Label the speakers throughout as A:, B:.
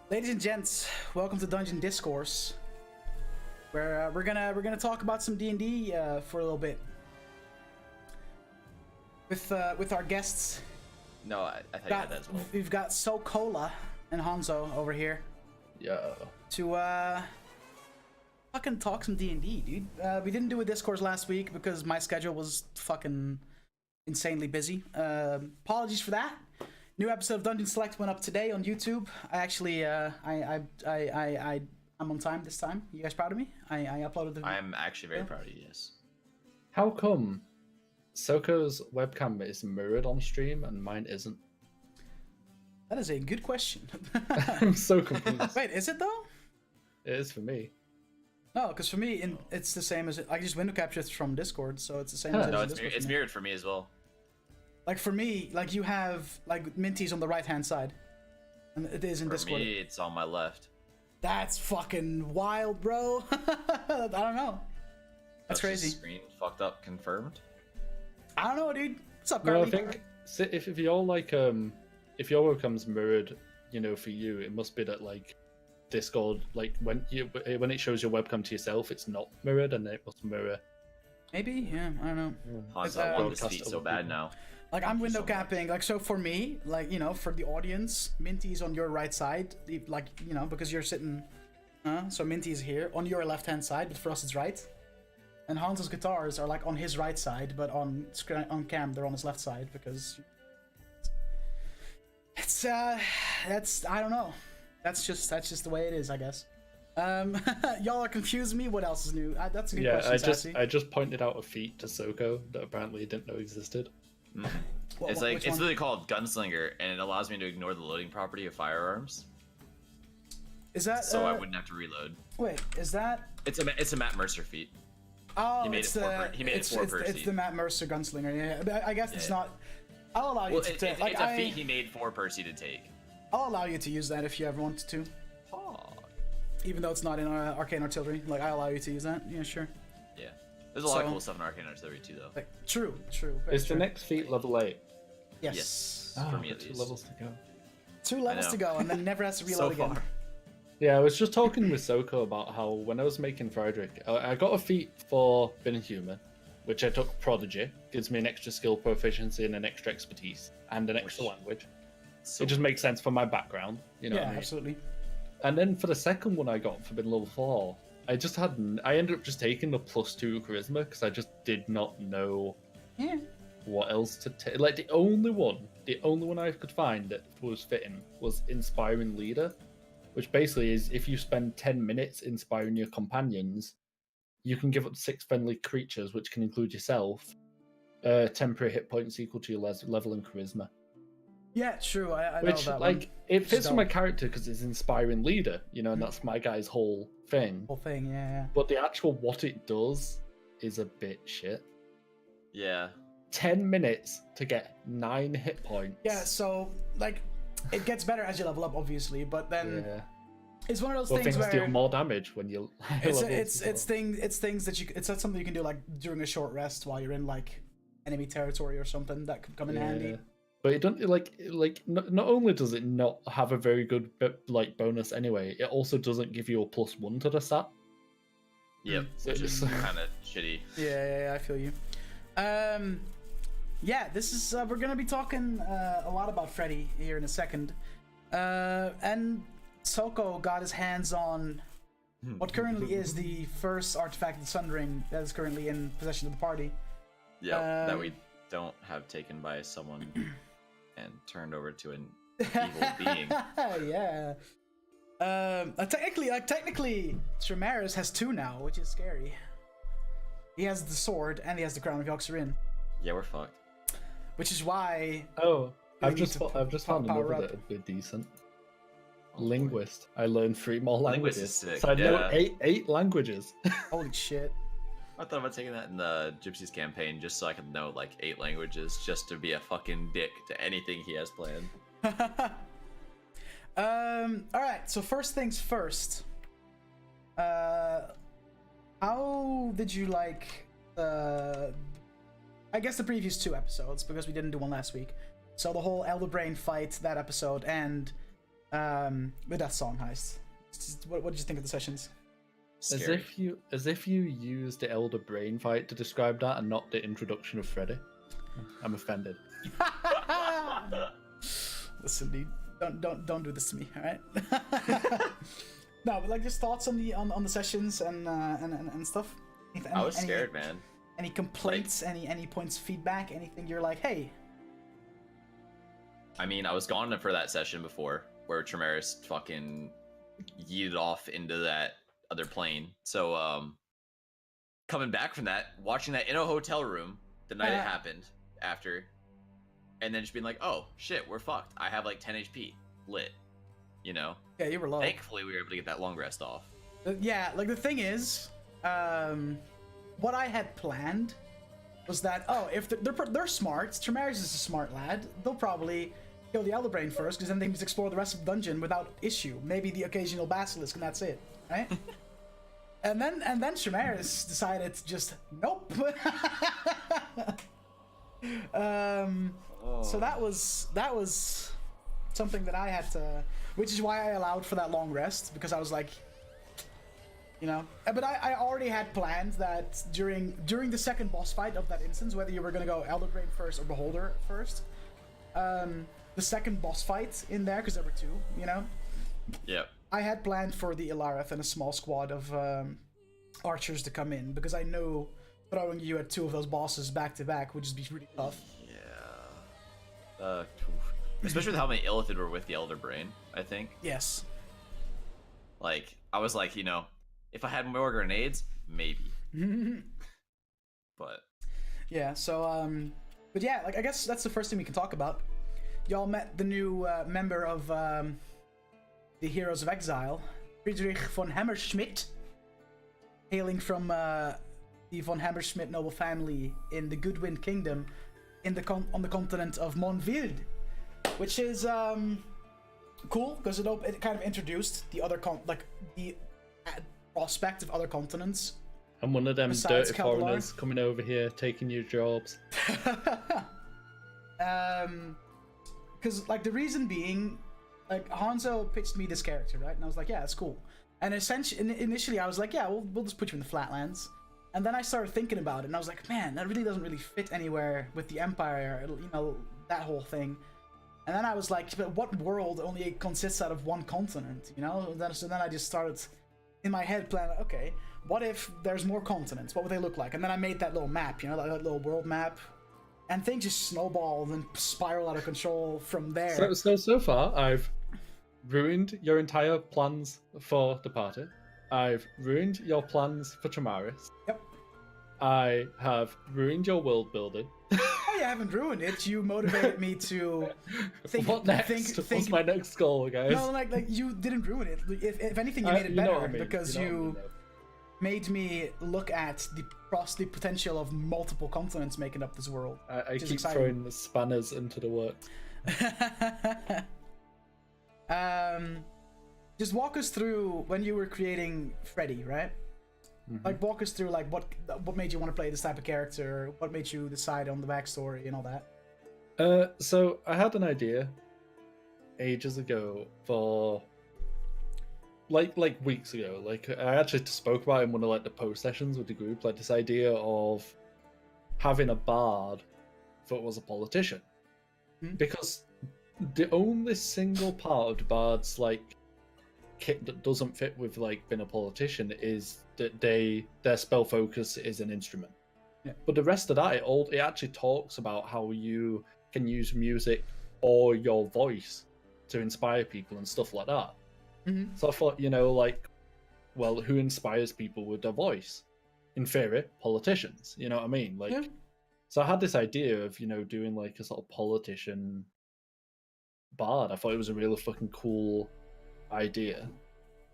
A: Ladies and gents, welcome to Dungeon Discourse, where we're gonna talk about some D&D for a little bit with our guests.
B: No, I thought you had that as well.
A: We've got Socoler and Hanzo over here.
C: Yeah.
A: To fucking talk some D&D, dude. We didn't do a Discourse last week because my schedule was fucking insanely busy. Apologies for that. New episode of Dungeon Select went up today on YouTube. I actually, I'm on time this time. You guys proud of me? I uploaded the.
B: I'm actually very proud of you. Yes.
C: How come Soko's webcam is mirrored on stream and mine isn't?
A: That is a good question.
C: I'm so confused.
A: Wait, is it though?
C: It is for me.
A: No, because for me, it's the same as I just window capture it from Discord, so it's the same.
C: Huh.
A: As
B: No,
A: it's
B: mirrored for me as well.
A: Like for me, like you have like Minty's on the right hand side, and it is in Discord.
B: For me, it's on my left.
A: That's fucking wild, bro. I don't know. That's crazy.
B: Screen fucked up. Confirmed.
A: I don't know, dude. What's up,
C: No,
A: Carly?
C: I think if you're like if your webcam's mirrored, you know, for you, it must be that like Discord, like when it shows your webcam to yourself, it's not mirrored, and then it must mirror.
A: Maybe, yeah. I don't know.
B: Hans, I want this feed so bad now.
A: Like I'm window capping, like so for me, like you know, for the audience, Minty's on your right side, like you know, because you're sitting, so Minty's here on your left hand side, but for us it's right. And Hans's guitars are like on his right side, but on cam they're on his left side because it's that's I don't know, that's just the way it is, I guess. Y'all are confusing me. What else is new? That's a good question, Sassy.
C: I just pointed out a feat to Soko that apparently didn't know existed.
B: It's literally called Gunslinger, and it allows me to ignore the loading property of firearms.
A: Is that
B: so I wouldn't have to reload?
A: Wait, is that?
B: It's a Matt Mercer feat.
A: Oh,
B: he made it for Percy.
A: It's the Matt Mercer Gunslinger. Yeah, but I guess it's not. I'll allow you to.
B: It's a feat he made for Percy to take.
A: I'll allow you to use that if you ever wanted to.
B: Oh.
A: Even though it's not in Arcane Artillery, like I allow you to use that. Yeah, sure.
B: Yeah, there's a lot of cool stuff in Arcane Artillery too, though.
A: Like, true.
C: Is the next feat level 8?
B: Yes.
C: Oh,
B: for me at
C: 2
B: least.
C: levels to go.
A: 2 levels to go, and then never has to reload
B: so
A: again.
B: far.
C: Yeah, I was just talking with Soko about how when I was making Frederick, I got a feat for being human, which I took Prodigy, gives me an extra skill proficiency and an extra expertise, and an extra language.
B: So
C: it just makes sense for my background, you know.
A: Yeah,
C: what I mean?
A: absolutely.
C: And then for the second one I got for being level 4, I ended up just taking the +2 charisma because I just did not know what else to take. Like the only one I could find that was fitting was Inspiring Leader, which basically is if you spend 10 minutes inspiring your companions, you can give up 6 friendly creatures, which can include yourself, temporary hit points equal to your level in charisma.
A: Yeah, true. I
C: Which,
A: know that
C: like,
A: one.
C: it fits with my character because it's Inspiring Leader, you know, and that's my guy's whole thing.
A: Whole thing, yeah.
C: But the actual what it does is a bit shit.
B: Yeah.
C: 10 minutes to get 9 hit points.
A: Yeah, so, like, it gets better as you level up, obviously, but then it's one of those things where
C: deal more damage when you.
A: It's things that it's not something you can do like during a short rest while you're in like enemy territory or something that could come in handy.
C: But it don't like not only does it not have a very good like bonus anyway, it also doesn't give you a +1 to the stat.
B: Yep, which is kind of shitty.
A: Yeah, I feel you. Yeah, this is we're gonna be talking a lot about Freddy here in a second, and Soko got his hands on what currently is the first artifact of the Sundering that is currently in possession of the party.
B: Yeah, that we don't have taken by someone and turned over to an evil being.
A: Yeah. Technically, Tremaris has 2 now, which is scary. He has the sword and he has the crown of Yoxerin.
B: Yeah, we're fucked.
A: Which is why.
C: Oh, I've just found another that would be decent. Linguist. I learned 3 more languages.
B: Linguist is sick,
C: so I know 8 languages.
A: Holy shit.
B: I thought about taking that in the Gypsies campaign just so I could know like 8 languages just to be a fucking dick to anything he has planned.
A: Alright, so first things first. How did you like I guess the previous 2 episodes, because we didn't do one last week. So the whole Elder Brain fight, that episode, and with Deathsong Heist. What did you think of the sessions?
B: Scary.
C: As if you used the Elder Brain fight to describe that and not the introduction of Freddy. I'm offended.
A: Listen, dude, don't do this to me, all right? No, but like just thoughts on the sessions and stuff.
B: I was scared, man.
A: Any complaints? Like, any points of feedback? Anything you're like, hey?
B: I mean, I was gone for that session before where Tremaris fucking yeeted off into that other plane. So coming back from that, watching that in a hotel room the night it happened after, and then just being like, oh shit, we're fucked. I have like 10 HP lit, you know?
A: Yeah, you were low.
B: Thankfully we were able to get that long rest off.
A: Yeah, like the thing is, what I had planned was that, oh, if they're smart, Tremaris is a smart lad, they'll probably kill the Elder Brain first, because then they can just explore the rest of the dungeon without issue. Maybe the occasional basilisk, and that's it, right? and then Tremaris decided to just nope. So that was something that I had to, which is why I allowed for that long rest, because I was like, you know, but I already had planned that during the second boss fight of that instance, whether you were gonna go Elder Brain first or Beholder first, the second boss fight in there, because there were two, you know.
B: Yep.
A: I had planned for the Ilareth and a small squad of archers to come in, because I know throwing you at two of those bosses back to back would just be really tough.
B: Yeah. Especially with how many Illithid were with the Elder Brain, I think.
A: Yes.
B: Like, I was like, you know, if I had more grenades, maybe. But
A: yeah, so but yeah, like I guess that's the first thing we can talk about. Y'all met the new member of the Heroes of Exile, Friedrich von Hammerschmidt, hailing from the von Hammerschmidt noble family in the Goodwind Kingdom, on the continent of Monvild, which is cool because it kind of introduced the other the prospect of other continents.
C: I'm one of them dirty
A: Kaldor.
C: foreigners coming over here taking your jobs.
A: Because like the reason being, like Hanzo pitched me this character, right? And I was like, yeah, it's cool. And initially I was like, yeah, we'll just put you in the Flatlands. And then I started thinking about it, and I was like, man, that really doesn't really fit anywhere with the Empire, you know, that whole thing. And then I was like, but what world only consists out of one continent, you know? So then I just started in my head planning, okay, what if there's more continents? What would they look like? And then I made that little map, you know, that little world map. And things just snowballed and spiraled out of control from there.
C: So far, I've ruined your entire plans for the party. I've ruined your plans for Tremaris.
A: Yep.
C: I have ruined your world building.
A: Oh, you haven't ruined it. You motivated me to think.
C: What next? What's my next goal, guys?
A: No, like you didn't ruin it. If anything, you made it better because
C: you
A: you made me look at the potential of multiple continents making up this world.
C: I keep throwing the spanners into the works.
A: Just walk us through when you were creating Freddy, right? Mm-hmm. Like walk us through like what made you want to play this type of character, what made you decide on the backstory and all that.
C: So I had an idea ages ago for like weeks ago. Like I actually spoke about it in one of like the post sessions with the group, like this idea of having a bard that was a politician. Mm-hmm. Because the only single part of the bard's like kit that doesn't fit with like being a politician is that their spell focus is an instrument. Yeah. But the rest of that, it actually talks about how you can use music or your voice to inspire people and stuff like that. Mm-hmm. So I thought, you know, like, well, who inspires people with their voice? In theory, politicians. You know what I mean? Like, yeah. So I had this idea of, you know, doing like a sort of politician bard. I thought it was a really fucking cool idea.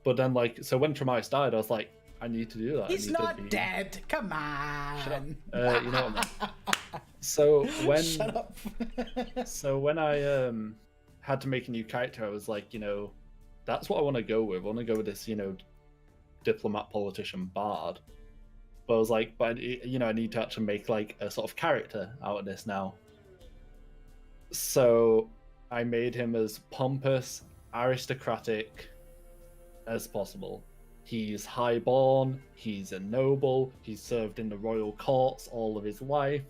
C: But then, like, so when Tremaris died, I was like, I need to do that.
A: He's not dead. Come on.
C: Shut up. You know what I mean? So when
A: Shut up.
C: So when I had to make a new character, I was like, you know, that's what I want to go with. I want to go with this, you know, diplomat, politician, bard. But I was like, but you know, I need to actually make like a sort of character out of this now. So I made him as pompous aristocratic as possible. He's highborn, he's a noble, he's served in the royal courts all of his life.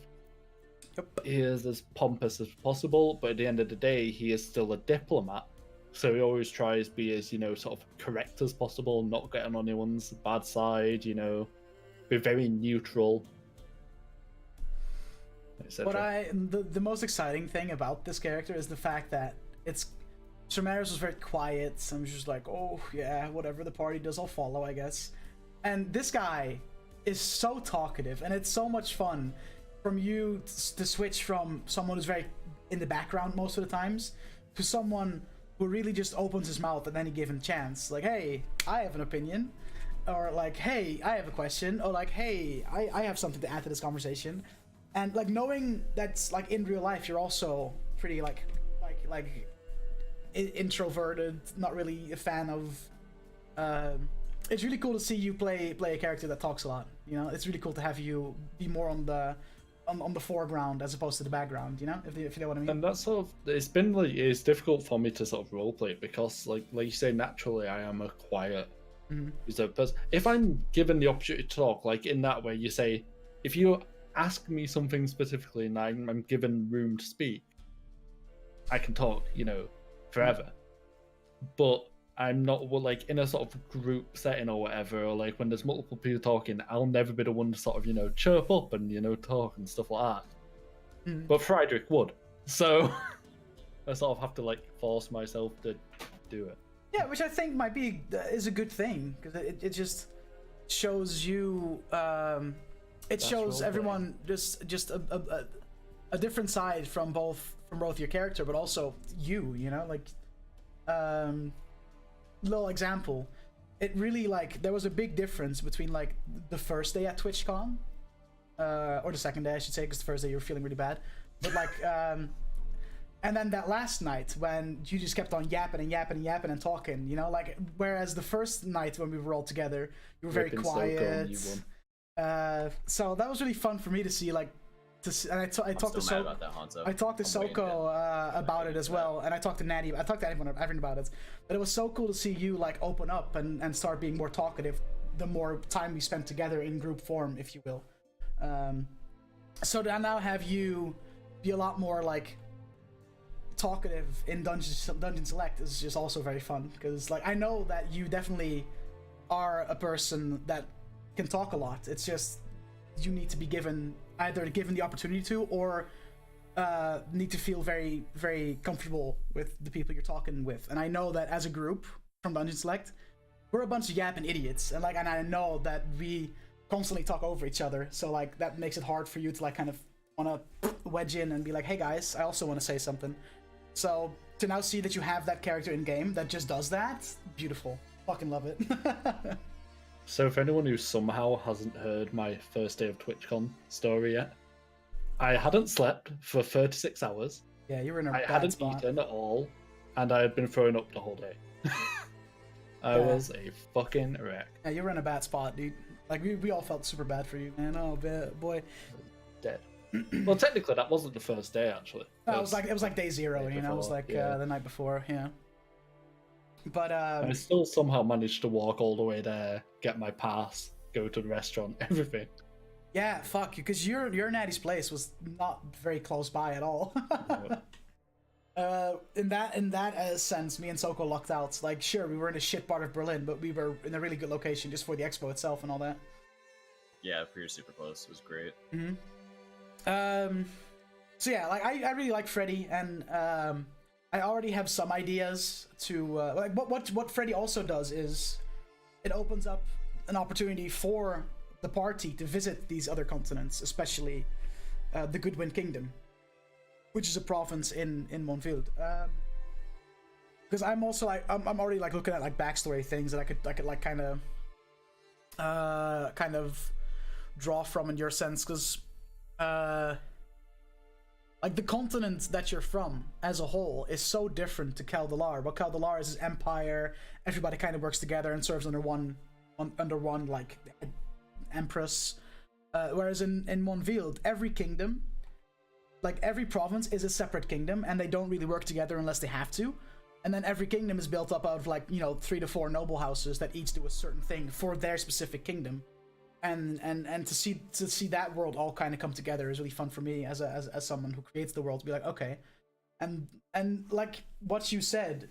A: Yep.
C: He is as pompous as possible, but at the end of the day, he is still a diplomat. So he always tries to be as, sort of correct as possible, not getting on anyone's bad side, be very neutral.
A: The most exciting thing about this character is the fact that Tremaris was very quiet, so I'm just like, oh yeah, whatever the party does, I'll follow, I guess. And this guy is so talkative, and it's so much fun from you to switch from someone who's very in the background most of the times to someone who really just opens his mouth at any given chance. Like, hey, I have an opinion. Or like, hey, I have a question. Or like, hey, I have something to add to this conversation. And like knowing that's like in real life, you're also pretty like introverted, not really a fan of. It's really cool to see you play a character that talks a lot. It's really cool to have you be more on the foreground as opposed to the background. If you know what I mean.
C: And that's sort of it's difficult for me to sort of roleplay it because like you say, naturally I am a quiet reserved person. If I'm given the opportunity to talk, like in that way, you say, if you ask me something specifically and I'm given room to speak, I can talk, forever. But I'm not like in a sort of group setting or whatever, or like when there's multiple people talking, I'll never be the one to sort of, chirp up and, talk and stuff like that. But Friedrich would. So I sort of have to like force myself to do it.
A: Yeah, which I think is a good thing, because it just shows you, it shows everyone just a different side from both your character, but also you, like, little example, it really like there was a big difference between like the first day at TwitchCon, or the second day I should say, because the first day you were feeling really bad, but like and then that last night when you just kept on yapping and talking, like, whereas the first night when we were all together you were very quiet. So that was really fun for me to see, like, and I talked to Soko about it as well, and I talked to Natty. I talked to everyone about it, but it was so cool to see you like open up and start being more talkative the more time we spent together in group form, if you will. So to now have you be a lot more like talkative in Dungeon Select is just also very fun, because like I know that you definitely are a person that can talk a lot. It's just you need to be given the opportunity to, or need to feel very, very comfortable with the people you're talking with. And I know that as a group from Dungeon Select, we're a bunch of yapping idiots, and I know that we constantly talk over each other. So like that makes it hard for you to like kind of want to wedge in and be like, hey guys, I also want to say something. So to now see that you have that character in game that just does that, beautiful. Fucking love it.
C: So for anyone who somehow hasn't heard my first day of TwitchCon story yet, I hadn't slept for 36 hours.
A: Yeah, you were in a bad spot.
C: I hadn't eaten at all, and I had been throwing up the whole day. I was a fucking wreck.
A: Yeah, you were in a bad spot, dude. Like, we all felt super bad for you, man. Oh, boy.
C: Dead. Well, technically, that wasn't the first day, actually.
A: No, it was like day zero, It was like the night before, yeah. But
C: I still somehow managed to walk all the way there, get my pass, go to the restaurant, everything.
A: Yeah, fuck you, because your Natty's place was not very close by at all. In that sense, me and Soko lucked out. Like, sure, we were in a shit part of Berlin, but we were in a really good location just for the expo itself and all that.
B: Yeah, we were super close. It was great.
A: So yeah, like I really like Freddy, and I already have some ideas to like what Freddy also does is it opens up an opportunity for the party to visit these other continents, especially the Goodwin Kingdom, which is a province in Monfield. Because I'm also like I'm already like looking at like backstory things that I could like kind of draw from in your sense, because like the continent that you're from as a whole is so different to Caldelar. But Caldelar is his empire. Everybody kind of works together and serves under one like empress. Whereas in Monfield, every kingdom, like every province, is a separate kingdom, and they don't really work together unless they have to. and then every kingdom is built up out of, like, you know, 3 to 4 noble houses that each do a certain thing for their specific kingdom. And to see that world all kind of come together is really fun for me as someone who creates the world, to be like, okay. And like what you said,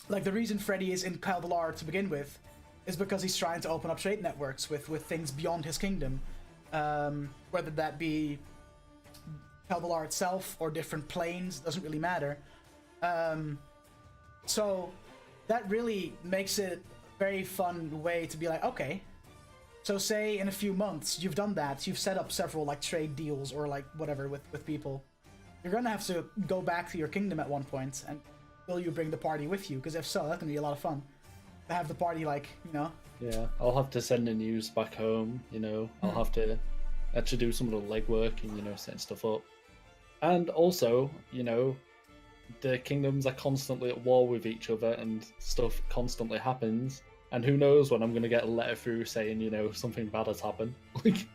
A: like the reason Freddy is in Caldelar to begin with is because he's trying to open up trade networks with things beyond his kingdom, whether that be Caldelar itself or different planes, doesn't really matter. So that really makes it a very fun way to be like, okay, so say in a few months you've done that, you've set up several like trade deals or like whatever with people. You're gonna have to go back to your kingdom at one point, and will you bring the party with you? Because if so, that's gonna be a lot of fun to have the party, like, you know.
C: Yeah, I'll have to send the news back home. You know, I'll have to actually do some of the legwork and, you know, setting stuff up. And also, you know, the kingdoms are constantly at war with each other, and stuff constantly happens. And who knows when I'm going to get a letter through saying, you know, something bad has happened. Like,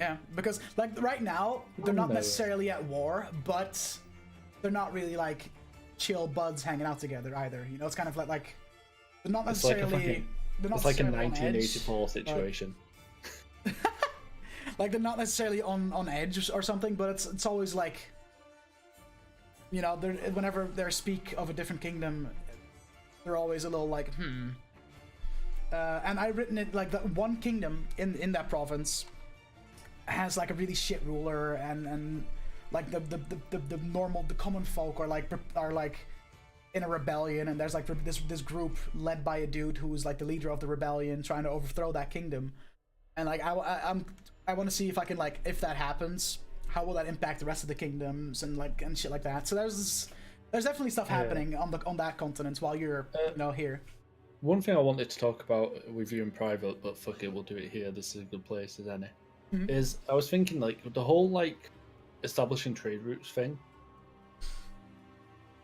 A: yeah, because like right now they're not necessarily at war, but they're not really like chill buds hanging out together either. You know, it's kind of like they're not necessarily.
C: It's like a 1984 situation.
A: Like they're not necessarily on edge or something, but it's always like, you know, whenever they speak of a different kingdom, they're always a little like, and I've written it like that one kingdom in that province has like a really shit ruler, and like the common folk are like in a rebellion, and there's like this group led by a dude who's like the leader of the rebellion trying to overthrow that kingdom. And like I want to see if I can, like, if that happens, how will that impact the rest of the kingdoms and shit like that. So there's definitely stuff happening on that continent while you're you know, here.
C: One thing I wanted to talk about with you in private, but fuck it, we'll do it here. This is a good place as any. Is I was thinking, like, the whole like establishing trade routes thing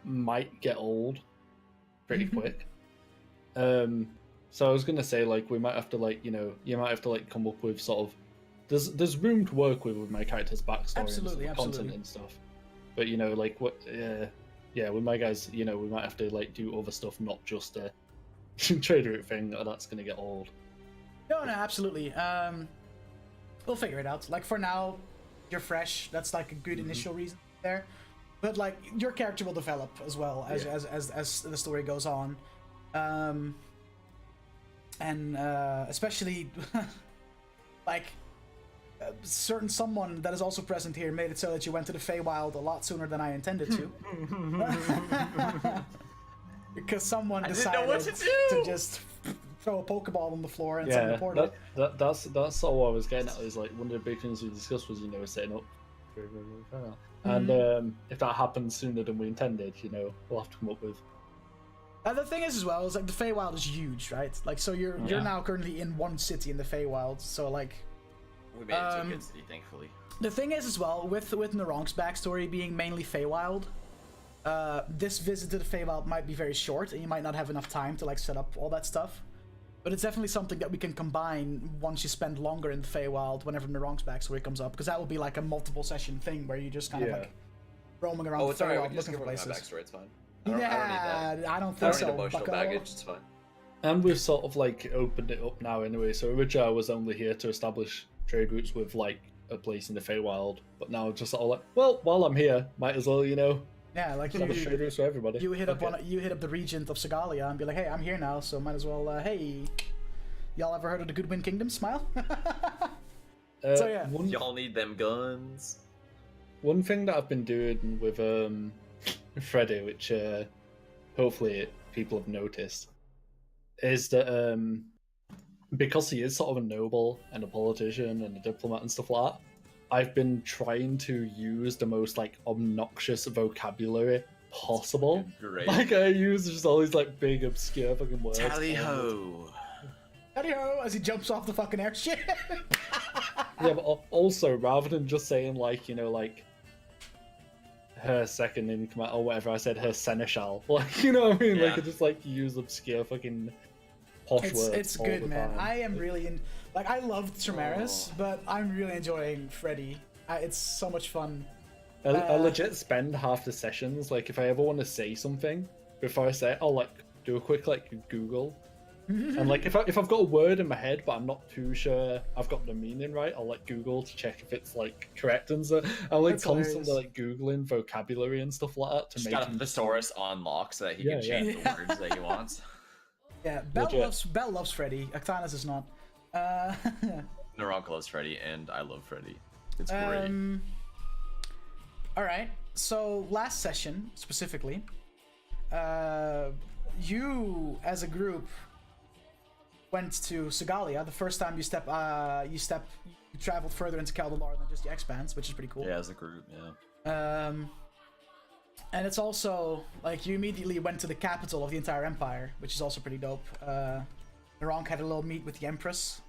C: might get old pretty quick. So I was gonna say, like, we might have to, like, you know, you might have to like come up with sort of there's room to work with my character's backstory and content and stuff. But, you know, like, what with my guys, you know, we might have to like do other stuff, not just a trade route thing, or that's gonna get old.
A: No, absolutely. We'll figure it out. Like, for now, you're fresh. That's like a good initial reason there. But like, your character will develop as well as the story goes on, and especially like someone that is also present here made it so that you went to the Feywild a lot sooner than I intended to. Because someone decided to just throw a Pokeball on the floor and send the portal.
C: That's sort of what I was getting at. Is like, one of the big things we discussed was, you know, setting up. And if that happens sooner than we intended, you know, we'll have to come up with.
A: The thing is, as well, is like the Feywild is huge, right? Like, so you're now currently in one city in the Feywild, so like.
B: We made it to a good city, thankfully.
A: The thing is, as well, with Narong's backstory being mainly Feywild, this visit to the Feywild might be very short, and you might not have enough time to like set up all that stuff. But it's definitely something that we can combine once you spend longer in the Feywild, whenever Narong's backstory comes up, because that will be like a multiple session thing where you just kind of like roaming around the Feywild looking for places.
B: My backstory, it's fine.
A: I don't think so.
B: I don't need emotional baggage, it's fine.
C: And we've sort of like opened it up now anyway. So originally I was only here to establish trade routes with like a place in the Feywild, but now just sort of like, well, while I'm here, might as well, you know.
A: Yeah, like
C: establish trade routes for everybody.
A: You hit up the regent of Socoler and be like, hey, I'm here now, so might as well. Hey, y'all ever heard of the Goodwin Kingdom? Smile. So yeah,
B: y'all need them guns.
C: One thing that I've been doing with Freddy, which hopefully people have noticed, is that because he is sort of a noble and a politician and a diplomat and stuff like that, I've been trying to use the most like obnoxious vocabulary possible.
B: Great.
C: Like, I use just all these like big obscure fucking words.
B: Tally ho.
A: Tally ho, as he jumps off the fucking airship.
C: Yeah, but also, rather than just saying like, you know, like her second in command or whatever, I said her seneschal. Like, you know what I mean? Like, I just like use obscure fucking posh words.
A: It's good, man. I am really like, I loved Tremaris, but I'm really enjoying Freddy. It's so much fun.
C: I legit spend half the sessions, like, if I ever want to say something, before I say it, I'll like do a quick like Google. And like if I've got a word in my head but I'm not too sure I've got the meaning right, I'll like Google to check if it's like correct, and so I'm like
A: That's
C: constantly
A: hilarious.
C: like Googling vocabulary and stuff like that to
B: Just
C: make
B: got a
C: him
B: thesaurus on lock so that he can change the words that he wants.
A: Yeah,
C: Legit.
A: Bell loves Freddy. Octanus is not.
B: Naronk loves Freddy, and I love Freddy. It's great.
A: All right. So last session specifically, you as a group went to Segalia. The first time you traveled further into Kaldalor than just the Expanse, which is pretty cool.
B: Yeah, as a group, yeah.
A: And it's also like you immediately went to the capital of the entire empire, which is also pretty dope. Naronk had a little meet with the Empress.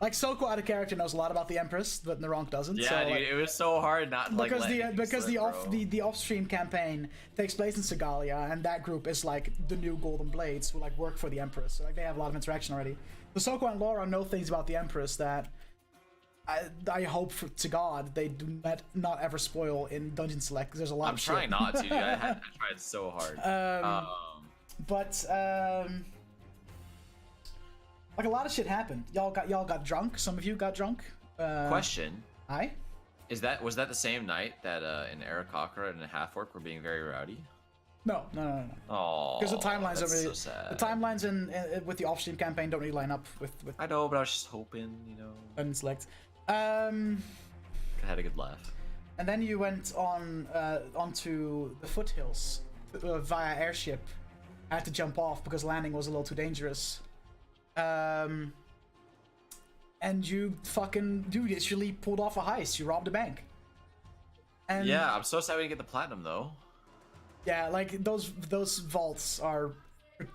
A: Like Soko out of character knows a lot about the Empress, but Naronk doesn't.
B: Yeah,
A: so,
B: dude,
A: like,
B: it was so hard not to, like,
A: because the off-stream campaign takes place in Segalia, and that group is like the new Golden Blades who like work for the Empress. So like they have a lot of interaction already. So Soko and Laura know things about the Empress that I hope to God they do not ever spoil in Dungeon Select, because there's a lot
B: I'm
A: of
B: trying
A: shit.
B: not to. I tried so hard.
A: But like a lot of shit happened. Y'all got drunk. Some of you got drunk.
B: Question:
A: Aye.
B: was that the same night that in Arakakra and Half-Orc were being very rowdy?
A: No.
B: Oh,
A: Because the timelines
B: that's
A: are really,
B: so sad.
A: the timelines in with the off-stream campaign don't really line up with
B: I know, but I was just hoping, you know.
A: Dungeon Select.
B: I had a good laugh.
A: And then you went on onto the foothills via airship. I had to jump off because landing was a little too dangerous. And you fucking literally pulled off a heist. You robbed a bank. And
B: Yeah, I'm so sad we didn't get the platinum though.
A: yeah, like those vaults are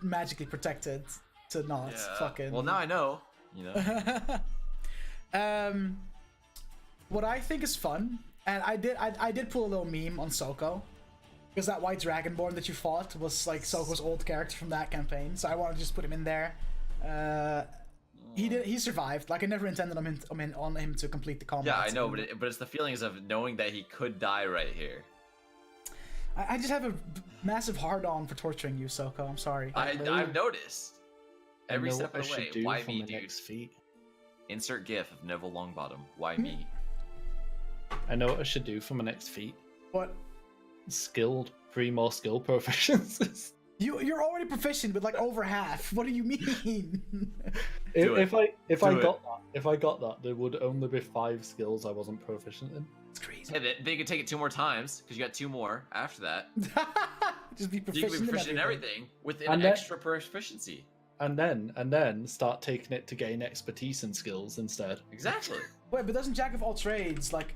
A: magically protected to not fucking.
B: Well, now I know. You know.
A: What I think is fun, and I did pull a little meme on Soko, because that white dragonborn that you fought was like Soko's old character from that campaign, so I wanted to just put him in there. He survived. Like I never intended on him to complete the combat.
B: Yeah, I know, but it's the feelings of knowing that he could die right here.
A: I just have a massive hard-on for torturing you, Soko. I'm sorry.
B: I've noticed. Every
C: I know
B: step
C: what
B: of
C: I
B: the way.
C: should do
B: Why
C: for
B: me,
C: my
B: dude?
C: next feat.
B: Insert GIF of Neville Longbottom. Why me?
C: I know what I should do for my next feat.
A: What?
C: Skilled, 3 more skill proficiencies.
A: You're already proficient with like over half. What do you mean?
C: If I got that, there would only be 5 skills I wasn't proficient in.
A: It's crazy.
B: Hey, they could take it 2 more times because you got 2 more after that.
A: Just be
B: You
A: proficient,
B: can be proficient in everything with an
C: And then-
B: extra proficiency.
C: And then start taking it to gain expertise and skills instead.
B: Exactly.
A: Wait, but doesn't Jack of all trades like?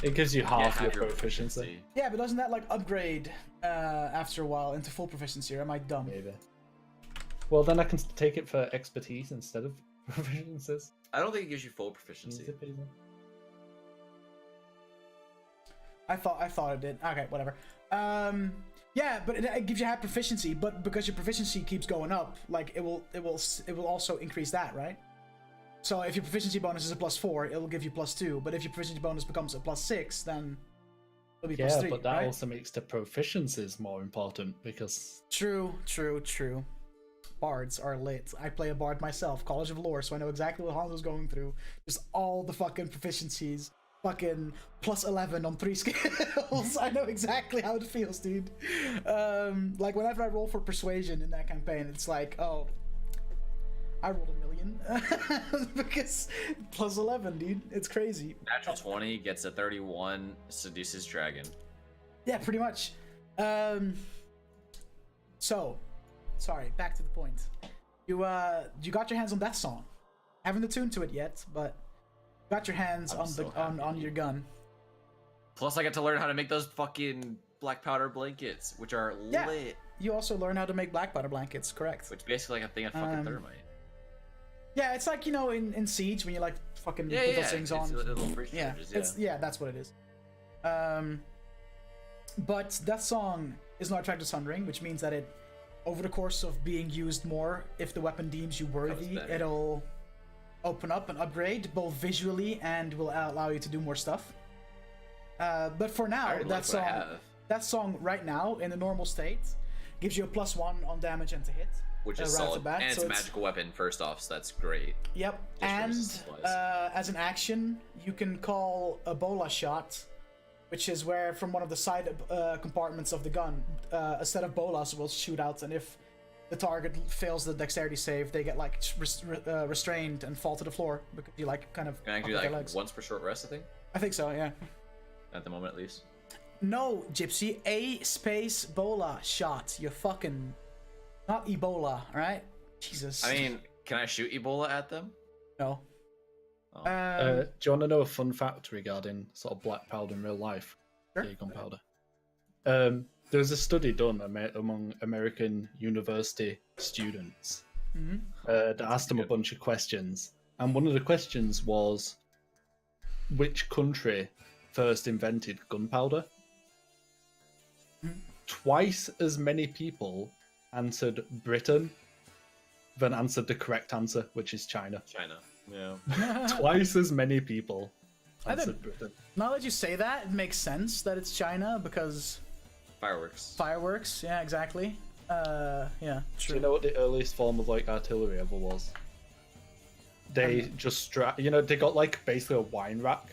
C: It gives you
B: Yeah,
C: half
B: have
C: your proficiency.
A: Yeah, but doesn't that like upgrade after a while into full proficiency? Or am I dumb?
C: Maybe. Well, then I can take it for expertise instead of proficiencies.
B: I don't think it gives you full proficiency.
A: I thought it did. Okay, whatever. Yeah, but it gives you half proficiency, but because your proficiency keeps going up, like it will also increase that, right? So if your proficiency bonus is a +4, it will give you +2. But if your proficiency bonus becomes a +6, then it'll be +3.
C: Yeah, but that
A: right?
C: also makes the proficiencies more important because
A: True. Bards are lit. I play a bard myself, College of Lore, so I know exactly what Hanzo's going through. Just all the fucking proficiencies. Fucking +11 on 3 skills. I know exactly how it feels, dude. Like whenever I roll for persuasion in that campaign, it's like, oh, I rolled a million because +11, dude. It's crazy.
B: Natural 20 gets a 31, seduces dragon.
A: Yeah, pretty much. So, sorry. Back to the point. You got your hands on Deathsong. Haven't attuned to it yet, but got your hands on your gun.
B: Plus, I got to learn how to make those fucking black powder blankets, which are lit.
A: You also learn how to make black powder blankets, correct?
B: Which basically like a thing of fucking thermite.
A: Yeah, it's like, you know, in Siege when you like fucking put those things on.
B: Little breach charges,
A: That's what it is. But Deathsong is not attracted to Sundering, which means that it, over the course of being used more, if the weapon deems you worthy, it'll open up and upgrade both visually and will allow you to do more stuff. But for now, that song right now in the normal state gives you a +1 on damage and to hit.
B: Which is
A: right off
B: solid.
A: the bat,
B: And it's
A: so
B: a magical weapon first off, so that's great.
A: Yep. And as an action, you can call a bola shot, which is where from one of the side compartments of the gun, a set of bolas will shoot out, and if the target fails the dexterity save, they get like restrained and fall to the floor because you like kind of.
B: Can I do like once per short rest? I think.
A: I think so. Yeah.
B: At the moment, at least.
A: No, Gypsy. A space bola shot. You fucking. Not Ebola, alright? Jesus.
B: I mean, can I shoot Ebola at them?
A: No.
B: Oh.
C: Do you want to know a fun fact regarding sort of black powder in real life?
A: Sure.
C: Gunpowder. There was a study done among American university students that asked them a bunch of questions. And one of the questions was, which country first invented gunpowder? Twice as many people answered Britain than answered the correct answer, which is China.
B: China, yeah.
C: Twice as many people answered Britain.
A: Now that you say that, it makes sense that it's China because
B: Fireworks,
A: yeah, exactly. Yeah,
C: Do
A: true.
C: you know what the earliest form of like artillery ever was? They just they got like basically a wine rack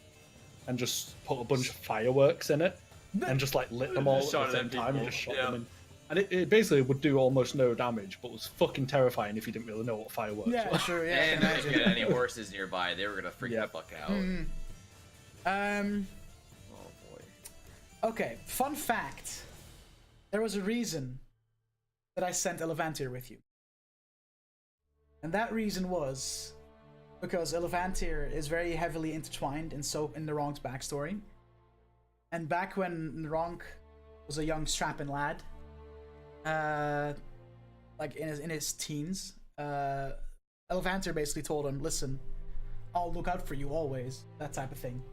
C: and just put a bunch of fireworks in it and just like lit them all at the same time and just shot them in. And it basically would do almost no damage, but was fucking terrifying if you didn't really know what fireworks were.
A: Yeah, sure, yeah.
B: And if you had any horses nearby, they were gonna freak the fuck out. Oh boy.
A: Okay, fun fact. There was a reason that I sent Elevantir with you. And that reason was because Elevantir is very heavily intertwined in Narong's backstory. And back when Narong was a young strapping lad, like in his teens, Elevantir basically told him, listen, I'll look out for you always, that type of thing.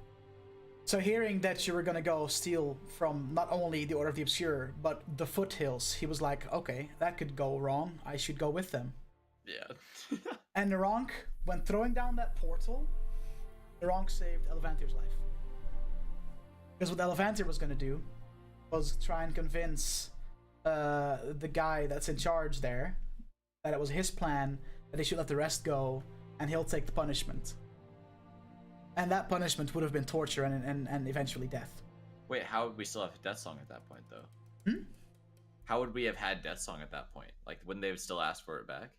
A: So hearing that you were gonna go steal from not only the Order of the Obscure, but the Foothills, he was like, okay, that could go wrong, I should go with them.
B: Yeah.
A: And Narong, when throwing down that portal, Narong saved Elevantir's life. Because what Elevantir was gonna do was try and convince the guy that's in charge there that it was his plan that they should let the rest go and he'll take the punishment. And that punishment would have been torture and eventually death.
B: Wait, how would we still have Deathsong at that point, though? How would we have had Deathsong at that point? Like, wouldn't they have still asked for it back?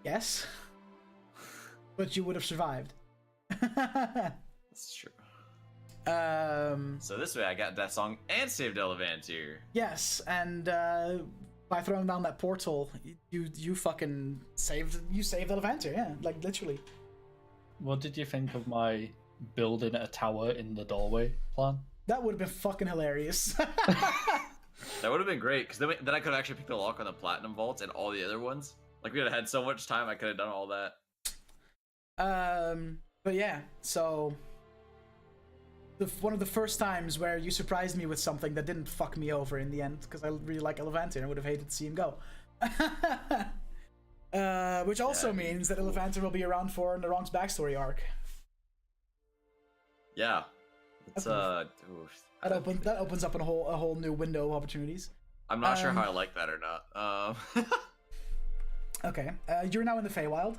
A: Yes. But you would have survived.
B: That's true. So this way I got Deathsong and saved Elevantir.
A: Yes, and by throwing down that portal, you fucking saved Elevantir, yeah, like literally.
C: What did you think of my building a tower in the doorway plan?
A: That would have been fucking hilarious.
B: That would have been great, because then I could have actually picked the lock on the Platinum Vaults and all the other ones. Like, we would have had so much time, I could have done all that.
A: But yeah, so one of the first times where you surprised me with something that didn't fuck me over in the end, because I really like Elevantir and I would have hated to see him go. Which also means that Elevantir will be around for Narong's backstory arc.
B: Yeah. It's
A: that opens up a whole new window of opportunities.
B: I'm not sure how I like that or not.
A: Okay, you're now in the Feywild.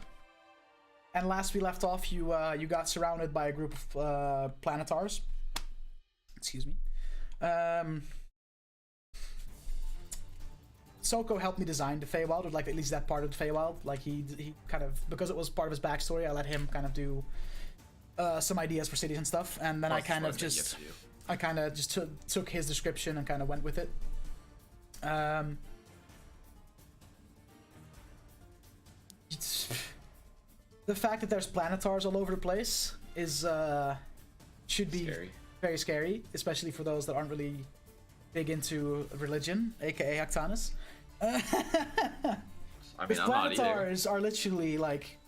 A: And last we left off, you got surrounded by a group of planetars. Excuse me. Soko helped me design the Feywild, or like at least that part of the Feywild. Like he kind of, because it was part of his backstory, I let him kind of do some ideas for cities and stuff, and then I kind of just took his description and kind of went with it. The fact that there's planetars all over the place is should be
B: scary.
A: Very scary, especially for those that aren't really big into religion, aka Actanus.
B: I mean,
A: Because
B: I'm not either.
A: planetars are literally like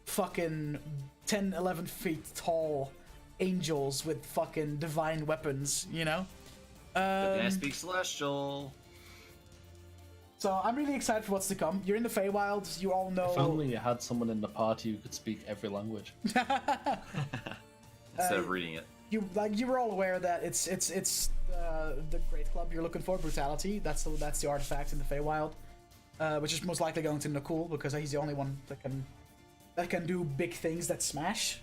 A: fucking 10, 11 feet tall angels with fucking divine weapons, you know?
B: Can I speak Celestial?
A: So I'm really excited for what's to come. You're in the Feywild, you all know...
C: If only you had someone in the party who could speak every language.
B: Instead of reading it.
A: you were all aware that it's the Great Club you're looking for, Brutality. That's the artifact in the Feywild, which is most likely going to Nakul because he's the only one that can do big things that smash.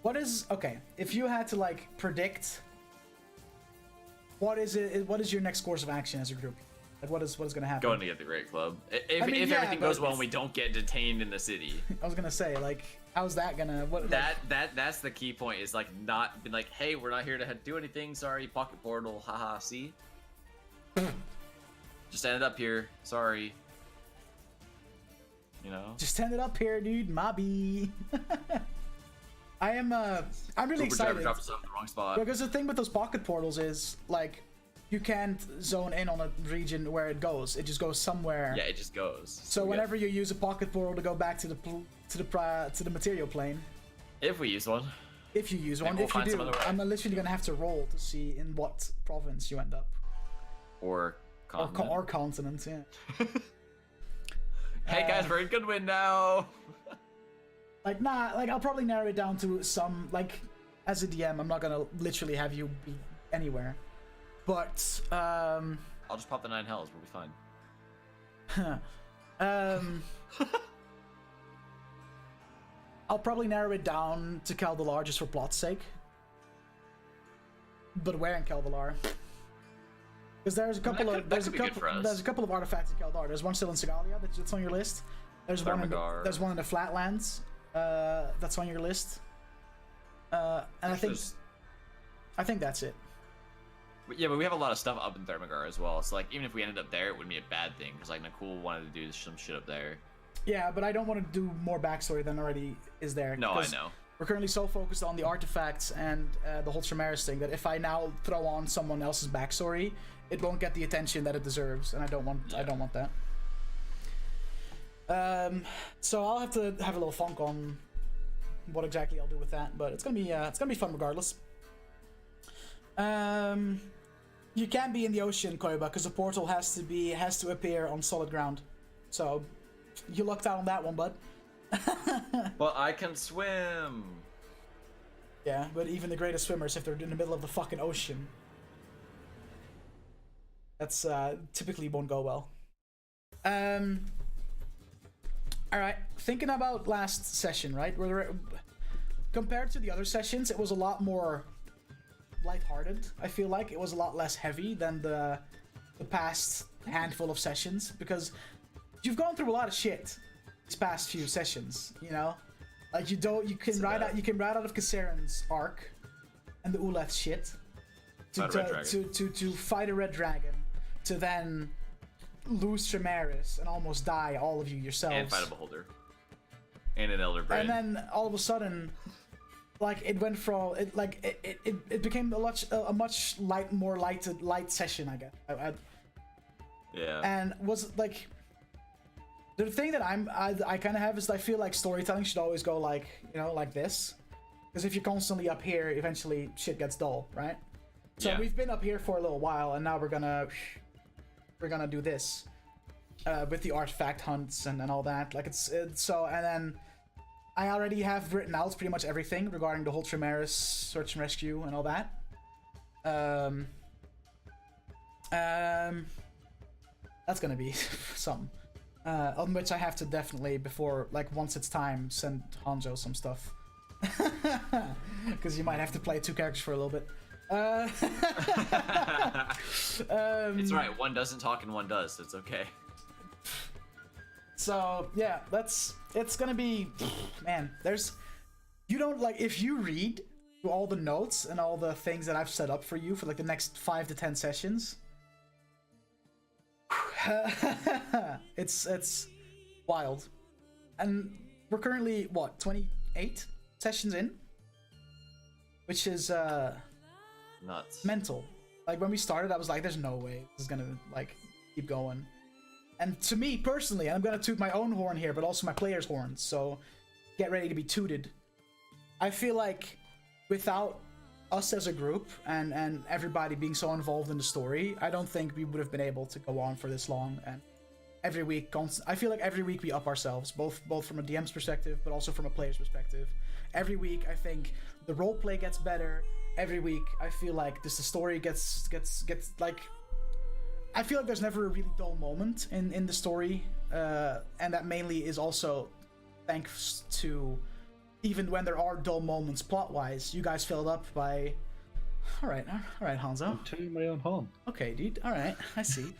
A: What is okay? If you had to like predict, what is your next course of action as a group? Like what is going to happen?
B: Going to get the Great Club. If everything goes well and we don't get detained in the city.
A: I was gonna say, like, how's that gonna?
B: That's the key point. Is like not been like, hey, we're not here to do anything. Sorry, pocket portal. Haha. See. Just ended up here. Sorry. You know.
A: Just ended up here, dude. Mobby. I'm really excited.
B: Dropped us off in the wrong spot.
A: Because the thing with those pocket portals is like, you can't zone in on a region where it goes. It just goes somewhere.
B: Yeah, it just goes.
A: So whenever you use a pocket portal to go back to the material plane,
B: if we use one,
A: if you use one, if you do, I'm literally gonna have to roll to see in what province you end up.
B: Or continent.
A: Or continent, yeah.
B: Hey guys, we're in Goodwin now.
A: Like I'll probably narrow it down to some, like, as a DM, I'm not gonna literally have you be anywhere. But
B: I'll just pop the 9 hells, we'll be fine.
A: I'll probably narrow it down to Kaldalar just for plot's sake. But where in Kaldalar? Because there's a couple of artifacts in Kaldar. There's one still in Segalia that's on your list. There's one in the Flatlands that's on your list. And I think that's it.
B: Yeah, but we have a lot of stuff up in Thermagar as well. So like, even if we ended up there, it wouldn't be a bad thing because like Nakul wanted to do some shit up there.
A: Yeah, but I don't want to do more backstory than already is there.
B: No, I know.
A: We're currently so focused on the artifacts and the whole Tremaris thing that if I now throw on someone else's backstory, it won't get the attention that it deserves, and I don't want that. So I'll have to have a little funk on what exactly I'll do with that, but it's gonna be fun regardless. You can't be in the ocean, Koiba, because the portal has to appear on solid ground. So you lucked out on that one, bud.
B: But I can swim.
A: Yeah, but even the greatest swimmers, if they're in the middle of the fucking ocean, that's typically won't go well. All right, thinking about last session, right? Compared to the other sessions, it was a lot more lighthearted. I feel like it was a lot less heavy than the past handful of sessions because you've gone through a lot of shit these past few sessions. You know, like you can ride out of Kasseran's arc and the Uleth shit to fight a red dragon, to then lose Tremaris and almost die, all of you yourselves,
B: and fight a beholder and an elder brain,
A: and then all of a sudden, like it went from it became a much more light session, I guess.
B: Yeah.
A: And was like the thing that I kind of have is I feel like storytelling should always go like, you know, like this, because if you're constantly up here, eventually shit gets dull, right? So we've been up here for a little while, and now we're gonna do this with the artifact hunts and all that. Like it's so, and then I already have written out pretty much everything regarding the whole Tremaris search and rescue and all that. That's gonna be something. On which I have to definitely, before, like, once it's time, send Hanzo some stuff. Because you might have to play 2 characters for a little bit.
B: It's right, one doesn't talk and one does, so it's okay.
A: So, yeah, it's gonna be, man, you don't, like, if you read all the notes and all the things that I've set up for you for, like, the next 5 to 10 sessions, it's wild. And we're currently, what, 28 sessions in? Which is,
B: nuts.
A: Mental. Like, when we started, I was like, there's no way this is gonna, like, keep going. And to me, personally, I'm gonna toot my own horn here, but also my players' horns, so get ready to be tooted. I feel like without us as a group and everybody being so involved in the story, I don't think we would have been able to go on for this long every week. I feel like every week we up ourselves, both from a DM's perspective, but also from a player's perspective. Every week, I think the roleplay gets better. Every week, I feel like the story gets like. I feel like there's never a really dull moment in the story, and that mainly is also thanks to, even when there are dull moments plot-wise, you guys fill it up by. All right, Hanzo.
C: I'm tooting my own horn.
A: Okay, dude. All right, I see.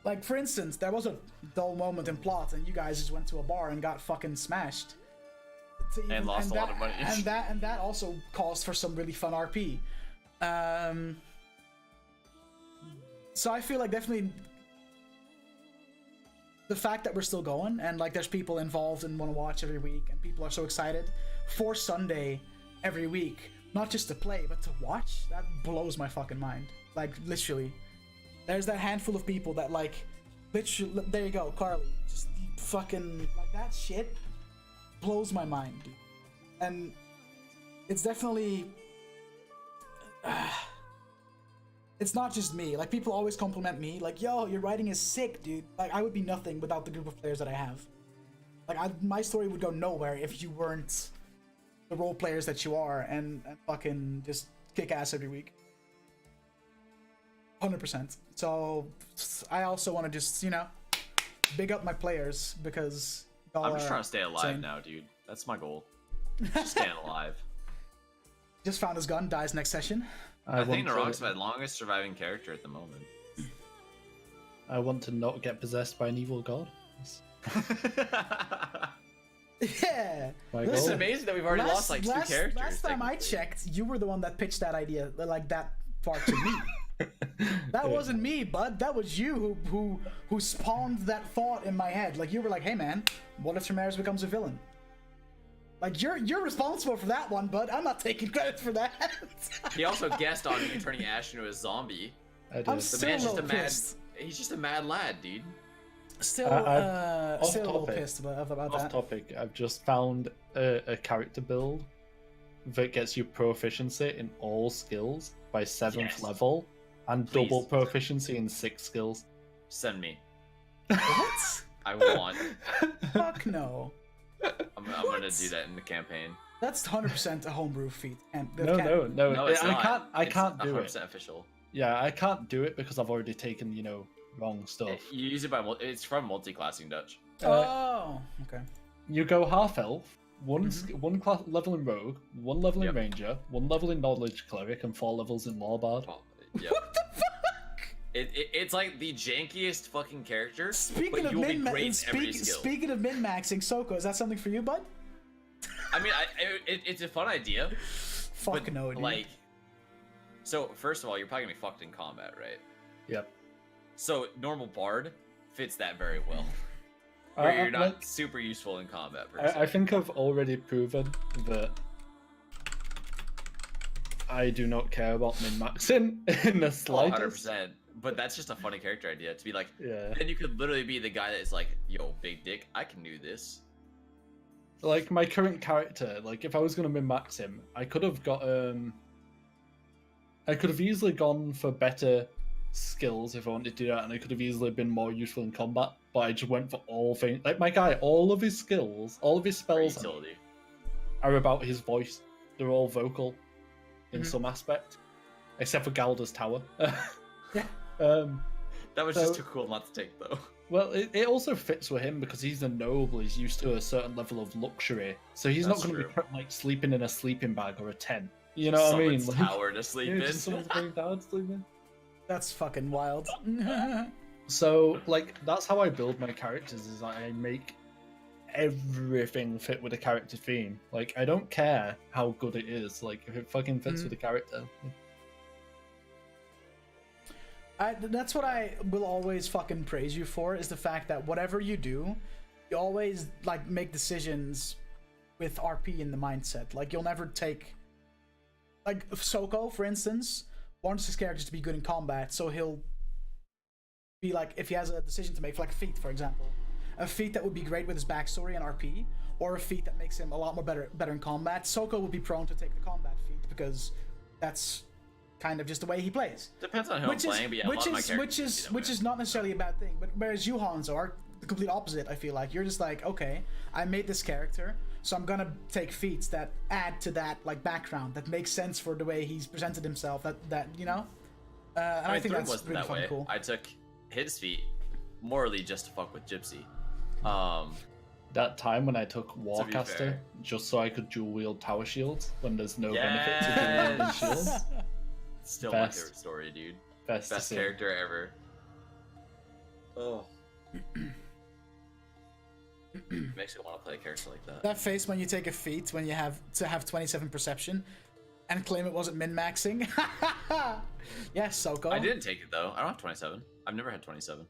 A: Like, for instance, there was a dull moment in plot, and you guys just went to a bar and got fucking smashed.
B: And lost a lot of money.
A: And that also caused for some really fun RP. So I feel like definitely the fact that we're still going, and like there's people involved and want to watch every week, and people are so excited for Sunday every week, not just to play, but to watch, that blows my fucking mind. Like, literally. There's that handful of people that, like, literally, there you go, Carly. Just fucking, like, that shit blows my mind, dude. And it's definitely, it's not just me. Like, people always compliment me, like, yo, your writing is sick, dude. Like, I would be nothing without the group of players that I have. Like, my story would go nowhere if you weren't the role players that you are, and fucking just kick ass every week. 100%. So I also want to just, you know, big up my players, because
B: I'm just trying to stay alive now, dude. That's my goal. Just staying alive.
A: Just found his gun, dies next session.
B: I think Narok's my longest surviving character at the moment.
C: I want to not get possessed by an evil god.
A: Yeah.
B: It's amazing that we've already lost like 2 characters.
A: Last time I checked, you were the one that pitched that idea, like that part to me. That wasn't me, bud. That was you who spawned that thought in my head. Like, you were like, "Hey, man, what if Tremaris becomes a villain?" Like, you're responsible for that one, bud. I'm not taking credit for that.
B: He also guessed on me turning Ash into a zombie.
A: I'm still a little pissed.
B: He's just a mad lad, dude.
A: Still a little pissed about that.
C: Off topic, I've just found a character build that gets you proficiency in all skills by 7th level, and double proficiency in 6 skills.
B: Send me.
A: What?
B: I want.
A: Fuck no.
B: I'm gonna do that in the campaign.
A: That's 100% a homebrew feat.
C: No,
B: it's
C: I can't do it.
B: 100% official.
C: Yeah, I can't do it because I've already taken, wrong stuff.
B: You use it by it's from multi-classing Dutch.
A: Oh, okay.
C: You go half elf, one class level in rogue, 1 level in ranger, 1 level in knowledge cleric, and 4 levels in lawbard.
B: Oh, yep.
A: What the fuck?
B: It's like the jankiest fucking character.
A: Speaking of min-maxing Soko, is that something for you, bud?
B: I mean, it's a fun idea.
A: Fuck
B: but,
A: no, dude.
B: Like, so first of all, you're probably gonna be fucked in combat, right?
C: Yep.
B: So normal bard fits that very well. Where you're not super useful in combat.
C: I think I've already proven that I do not care about min-maxing in the slightest.
B: 100%. But that's just a funny character idea to be like.
C: Yeah.
B: Then you could literally be the guy that's like, "Yo, big dick, I can do this."
C: Like my current character, like if I was gonna min-max him, I could have got I could have easily gone for better skills if I wanted to do that, and I could have easily been more useful in combat. But I just went for all things. Like my guy, all of his skills, all of his spells are about his voice. They're all vocal in some aspect, except for Galda's tower.
A: Yeah.
B: That was just too cool not to take, though.
C: Well, it also fits with him because he's a noble. He's used to a certain level of luxury, so he's not going to be like sleeping in a sleeping bag or a tent. You know what I mean?
B: Someone's tower to sleep in.
C: Someone's tower to sleep in.
A: That's fucking wild.
C: So, like, that's how I build my characters. Is I make everything fit with the character theme. Like, I don't care how good it is. Like, if it fucking fits with the character.
A: That's what I will always fucking praise you for, is the fact that whatever you do, you always, like, make decisions with RP in the mindset. Like, you'll never take... Like, Soko, for instance, wants his characters to be good in combat, so he'll be like, if he has a decision to make, like a feat, for example. A feat that would be great with his backstory and RP, or a feat that makes him a lot more better in combat, Soko would be prone to take the combat feat, because that's kind of just the way he plays.
B: Depends on who I'm playing, but yeah, a lot of my characters
A: which is not necessarily a bad thing. But whereas you, Hanzo, are the complete opposite. I feel like you're just like, okay, I made this character, so I'm gonna take feats that add to that like background that makes sense for the way he's presented himself. That you know, and I think that's
B: wasn't
A: really
B: that
A: fucking
B: way.
A: cool.
B: I took his feat morally just to fuck with Gypsy.
C: That time when I took
B: To be
C: Warcaster
B: fair.
C: just so I could dual wield tower shields when there's no
B: Yes!
C: benefit to dual wielding shields.
B: Still
C: Best.
B: my favorite story, dude.
C: Best to
B: Best
C: see.
B: character ever. Oh. Makes me want to play a character like that.
A: That face when you take a feat when you have to have 27 perception and claim it wasn't min-maxing. Yes, Soko.
B: I didn't take it though. I don't have 27. I've never had 27.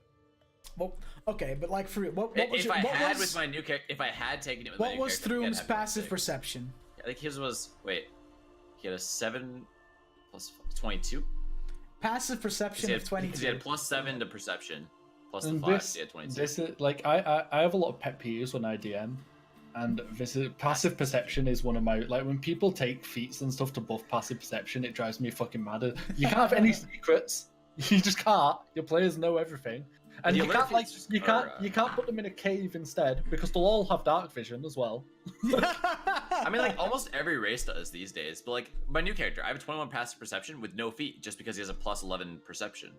A: Well, okay, but like for real, what was
B: If
A: your,
B: I
A: what
B: had
A: was,
B: with my new character, if I had taken it with my
A: what
B: new
A: was
B: character,
A: Throom's
B: I'd have
A: passive
B: 26.
A: perception?
B: I think his was he had a 7 plus 22.
A: Passive perception of 22.
B: Because he had plus 7 to perception, plus the
C: And
B: 5.
C: this,
B: He had 22.
C: this is like I have a lot of pet peeves when I DM, and this is, passive perception is one of my like when people take feats and stuff to buff passive perception, it drives me fucking mad. You can't have any secrets. You just can't. Your players know everything, and
B: The
C: you
B: alert
C: can't like
B: feats
C: you
B: are,
C: can't put them in a cave instead because they'll all have dark vision as well.
B: I mean, like almost every race does these days. But like my new character, I have a 21 passive perception with no feat, just because he has a plus 11 perception.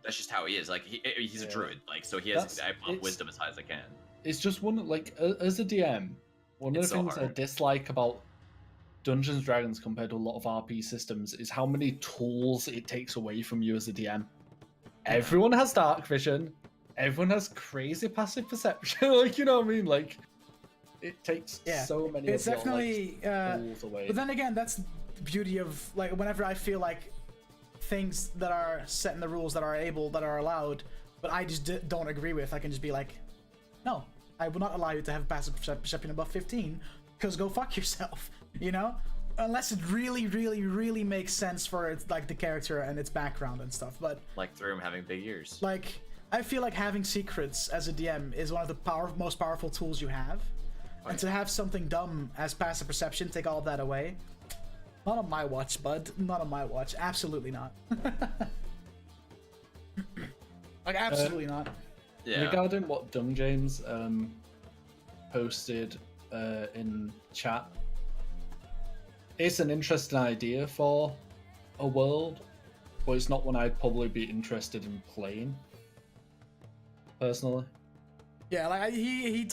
B: That's just how he is. Like he's a druid, like so he has. I bump wisdom as high as I can.
C: It's just one like as a DM, one of
B: It's
C: the
B: so
C: things I
B: hard.
C: dislike about Dungeons and Dragons compared to a lot of RP systems is how many tools it takes away from you as a DM. Everyone has dark vision. Everyone has crazy passive perception. Like, you know what I mean? Like, it takes so many
A: It's
C: of
A: definitely
C: your, like, tools away.
A: but then again, that's the beauty of like whenever I feel like things that are set in the rules that are allowed, but I just don't agree with, I can just be like, no, I will not allow you to have passive perception above 15 because go fuck yourself, you know, unless it really really makes sense for its like the character and its background and stuff. But
B: Like Throom having big ears.
A: like I feel like having secrets as a DM is one of the most powerful tools you have. And to have something dumb as passive perception take all of that away, not on my watch, bud. Not on my watch. Absolutely not. Like, absolutely not.
B: Yeah.
C: Regarding what Dung James posted in chat, it's an interesting idea for a world, but it's not one I'd probably be interested in playing, personally.
A: Yeah, like he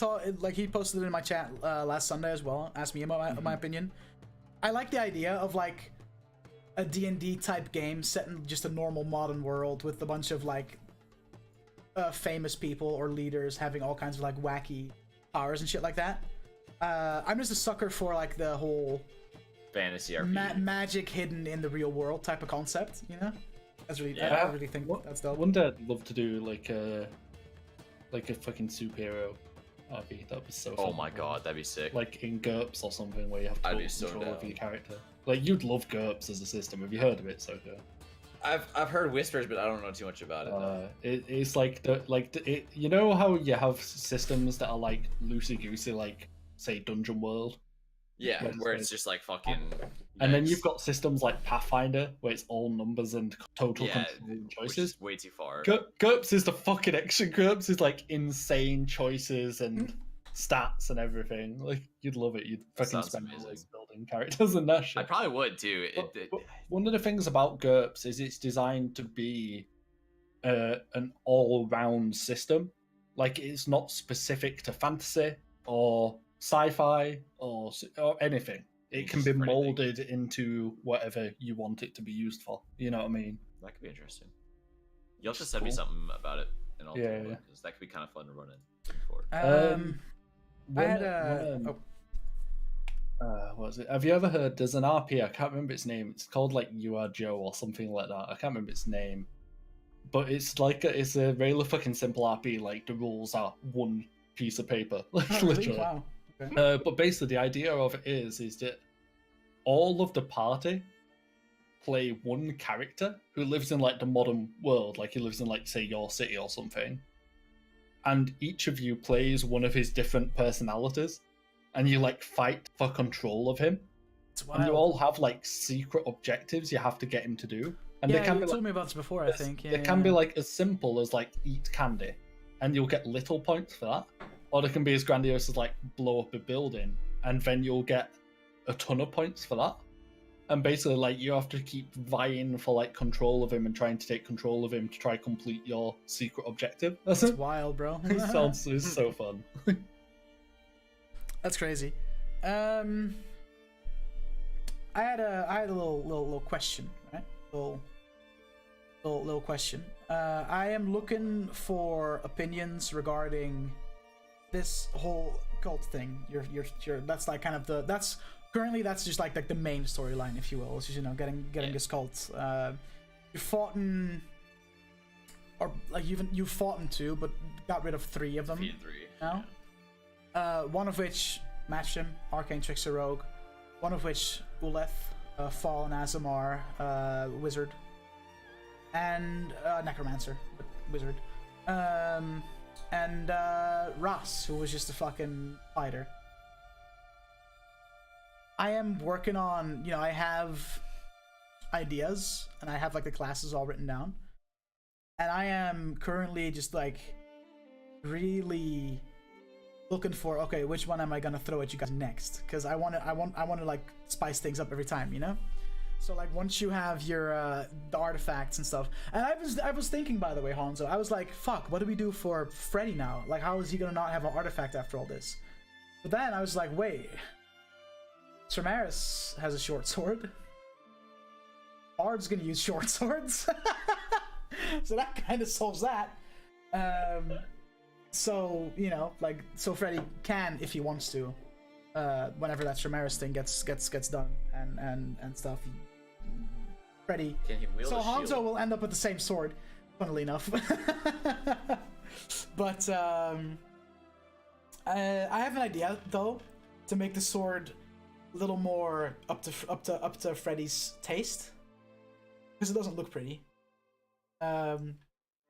A: posted it in my chat last Sunday as well. Asked me about my opinion. I like the idea of like a D&D type game set in just a normal modern world with a bunch of like famous people or leaders having all kinds of like wacky powers and shit like that. I'm just a sucker for like the whole
B: Fantasy RPG.
A: magic hidden in the real world type of concept, you know? That's really, I really think that's dope.
C: One day I'd love to do like a fucking superhero RP. That'd be so fun.
B: Oh my god, that'd be sick.
C: Like in GURPS or something where you have
B: I'd
C: total
B: be so
C: control of
B: down.
C: your character. Like you'd love GURPS as a system. Have you heard of it, Soko?
B: I've heard whispers, but I don't know too much about it. No.
C: It's like you know how you have systems that are like loosey goosey, like say Dungeon World,
B: Yeah,
C: What is
B: where
C: it?
B: it's just like fucking.
C: and then
B: yikes.
C: you've got systems like Pathfinder where it's all numbers and total
B: Yeah,
C: control and
B: which
C: choices.
B: is way too far.
C: GURPS is the fucking extra. GURPS is like insane choices and stats and everything. Like you'd love it. You'd fucking
B: sounds
C: spend
B: amazing.
C: hours building characters and that
B: I
C: shit.
B: probably would too.
C: But one of the things about GURPS is it's designed to be an all-round system. Like it's not specific to fantasy or sci-fi or anything. It can
B: Just
C: be
B: for anything.
C: molded into whatever you want it to be used for. You know what I mean?
B: That could be interesting. You'll have to send me
C: Cool.
B: something about it, and I'll
C: Yeah,
B: because that could be kind of fun to run in for.
A: I had
C: what was it? Have you ever heard? There's an RP. I can't remember its name. It's called like You Are Joe or something like that. I can't remember its name, but it's like it's a really fucking simple RP. Like the rules are one piece of paper, like
A: oh, really?
C: literally.
A: Wow. Okay.
C: But basically, the idea of it is that all of the party play one character who lives in like the modern world, like he lives in like say your city or something, and each of you plays one of his different personalities, and you like fight for control of him.
A: That's wild.
C: And you all have like secret objectives you have to get him to do. And
A: yeah,
C: they can
A: you
C: be
A: told
C: like,
A: me about this before, I think. Yeah,
C: they can be like as simple as like eat candy, and you'll get little points for that. Or they can be as grandiose as like blow up a building, and then you'll get a ton of points for that. And basically, like, you have to keep vying for like control of him and trying to take control of him to try complete your secret objective.
A: That's wild, bro.
C: It sounds it's so fun.
A: That's crazy. I had a little question, right? Little question. I am looking for opinions regarding this whole cult thing. That's like kind of that's just like the main storyline, if you will. It's just, you know, getting this cult. You fought in, or like you fought in 2, but got rid of 3 of them.
B: 3
A: now.
B: Yeah.
A: One of which matched him, Arcane Trickster Rogue. One of which Uleth, Fallen Azamar, Wizard, and Necromancer, Wizard. And Ross, who was just a fucking fighter. I am working on, you know, I have ideas, and I have like the classes all written down. And I am currently just like really looking for, okay, which one am I gonna throw at you guys next? Because I want to like spice things up every time, you know. So like once you have your the artifacts and stuff, and I was thinking, by the way, Hanzo, I was like, fuck, what do we do for Freddy now? Like, how is he gonna not have an artifact after all this? But then I was like, wait, Tremaris has a short sword. Bard's gonna use short swords, so that kind of solves that. So, you know, like, so Freddy can, if he wants to, whenever that Tremaris thing gets done and stuff. Freddy.
B: Can he wield
A: so
B: a
A: Hanzo
B: shield?
A: will end up with the same sword, funnily enough. But I have an idea though to make the sword a little more up to Freddy's taste, because it doesn't look pretty.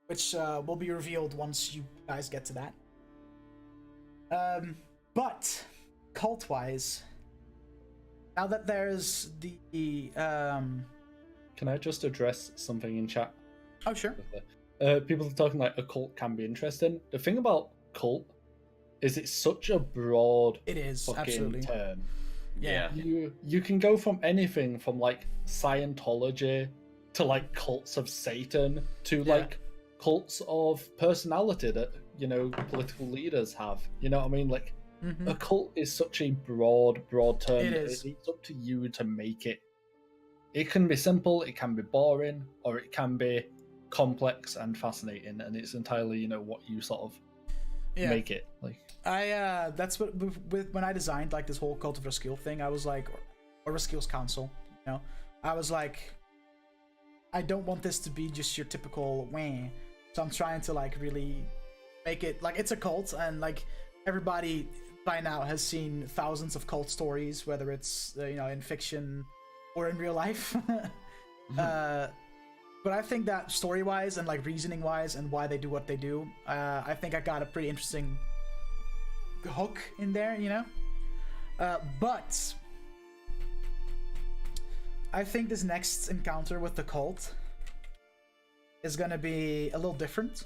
A: Which will be revealed once you guys get to that. But cult-wise, now that there's the
C: Can I just address something in chat?
A: oh sure.
C: People are talking like a cult can be interesting. The thing about cult is it's such a broad
A: It is,
C: fucking
A: absolutely.
C: term.
B: Yeah.
C: You can go from anything from like Scientology to like cults of Satan to
A: Yeah.
C: like cults of personality that, you know, political leaders have. You know what I mean? Like a cult is such a broad term.
A: It is.
C: It's up to you to make it. It can be simple, it can be boring, or it can be complex and fascinating, and it's entirely, you know, what you sort of make it. Like,
A: I that's what with when I designed like this whole Cult of Roskilde thing, I was like, or Roskilde's Council, you know, I was like, I don't want this to be just your typical wah. So I'm trying to like really make it like it's a cult, and like everybody by now has seen thousands of cult stories, whether it's you know, in fiction or in real life. But I think that story-wise and like reasoning-wise and why they do what they do, I think I got a pretty interesting hook in there, you know. But I think this next encounter with the cult is gonna be a little different.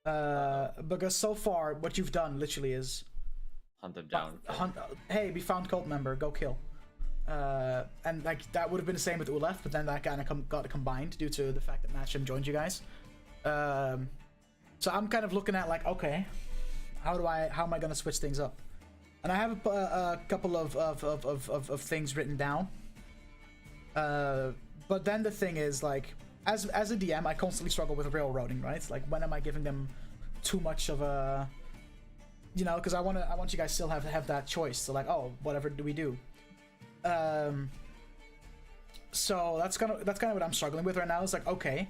A: Because so far what you've done literally is
B: Hunt them down.
A: hey, we found cult member, go kill. And like that would have been the same with Ulef, but then that kind of got combined due to the fact that Matcham joined you guys. So I'm kind of looking at like, okay, how am I gonna switch things up? And I have a couple of things written down. But then the thing is, like, as a DM, I constantly struggle with railroading, right? Like, when am I giving them too much of a, you know, because I want you guys still have that choice. So like, oh, whatever do we do? So that's kind of what I'm struggling with right now. It's like, okay,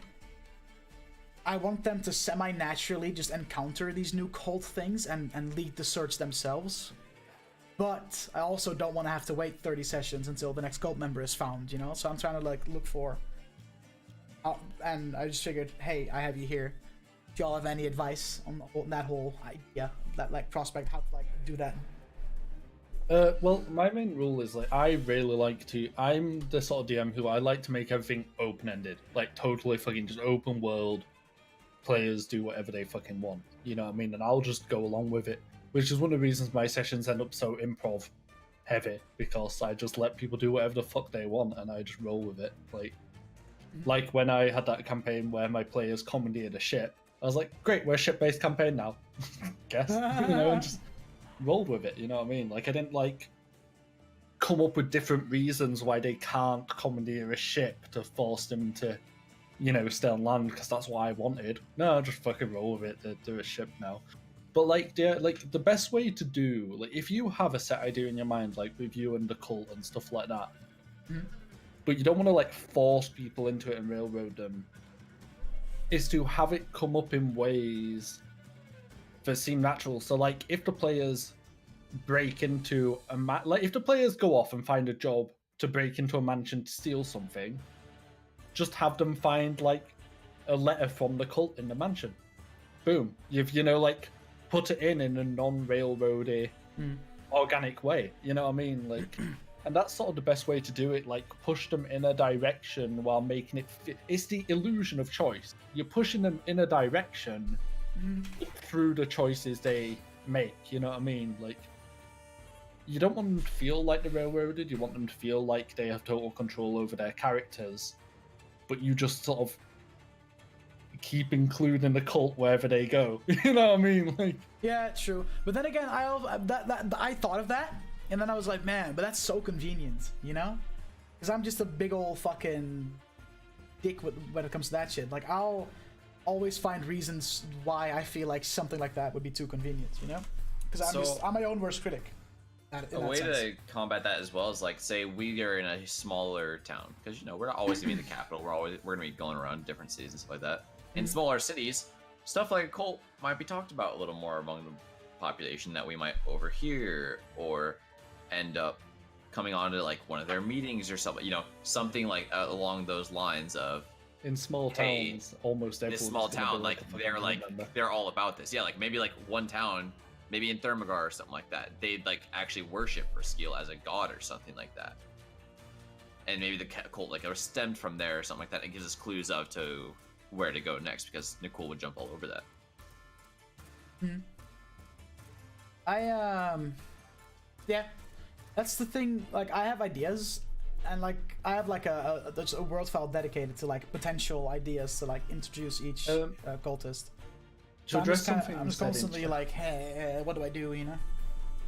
A: I want them to semi-naturally just encounter these new cult things and lead the search themselves. But I also don't want to have to wait 30 sessions until the next cult member is found, you know? So I'm trying to like look for... and I just figured, hey, I have you here. If y'all have any advice on that whole idea, that like prospect, how to like do that?
C: Well, my main rule is like I really like to. I'm the sort of DM who I like to make everything open ended, like totally fucking just open world. Players do whatever they fucking want, you know what I mean? And I'll just go along with it, which is one of the reasons my sessions end up so improv heavy, because I just let people do whatever the fuck they want and I just roll with it. Like when I had that campaign where my players commandeered a ship, I was like, great, we're a ship-based campaign now. Guess, and just rolled with it, you know what I mean? Like I didn't like come up with different reasons why they can't commandeer a ship to force them to, stay on land because that's what I wanted. No, just fucking roll with it. They're a ship now. But the best way to do, like, if you have a set idea in your mind, like with you and the cult and stuff like that, but you don't want to like force people into it and railroad them, is to have it come up in ways that seem natural. So like if the players break into if the players go off and find a job to break into a mansion to steal something, just have them find like a letter from the cult in the mansion. Boom. You've put it in a non-railroady organic way, you know what I mean? Like and that's sort of the best way to do it, like push them in a direction while making it fit. It's the illusion of choice. You're pushing them in a direction through the choices they make, you know what I mean? Like you don't want them to feel like they're railroaded, you want them to feel like they have total control over their characters, but you just sort of keep including the cult wherever they go. You know what I mean? Like,
A: yeah, true. But then again, I thought of that, and then I was like, man, but that's so convenient, you know? Because I'm just a big old fucking dick when it comes to that shit. Like, I'll always find reasons why I feel like something like that would be too convenient, you know? Because I'm my own worst critic.
B: A way to combat that as well is like, say we are in a smaller town, because we're not always gonna be in the capital. We're gonna be going around different cities and stuff like that. In smaller cities, stuff like a cult might be talked about a little more among the population that we might overhear or end up coming on to like one of their meetings or something. Something like along those lines of.
C: In small towns, almost every
B: small town, like they're all about this. Yeah, like maybe like one town. Maybe in Thermagar or something like that, they'd like actually worship Raskiel as a god or something like that. And maybe the cult like was stemmed from there or something like that. It gives us clues of to where to go next, because Nicole would jump all over that.
A: Yeah, that's the thing. Like I have ideas, and like I have like there's a world file dedicated to like potential ideas to like introduce each cultist. So I'm just constantly like, hey, what do I do, you know?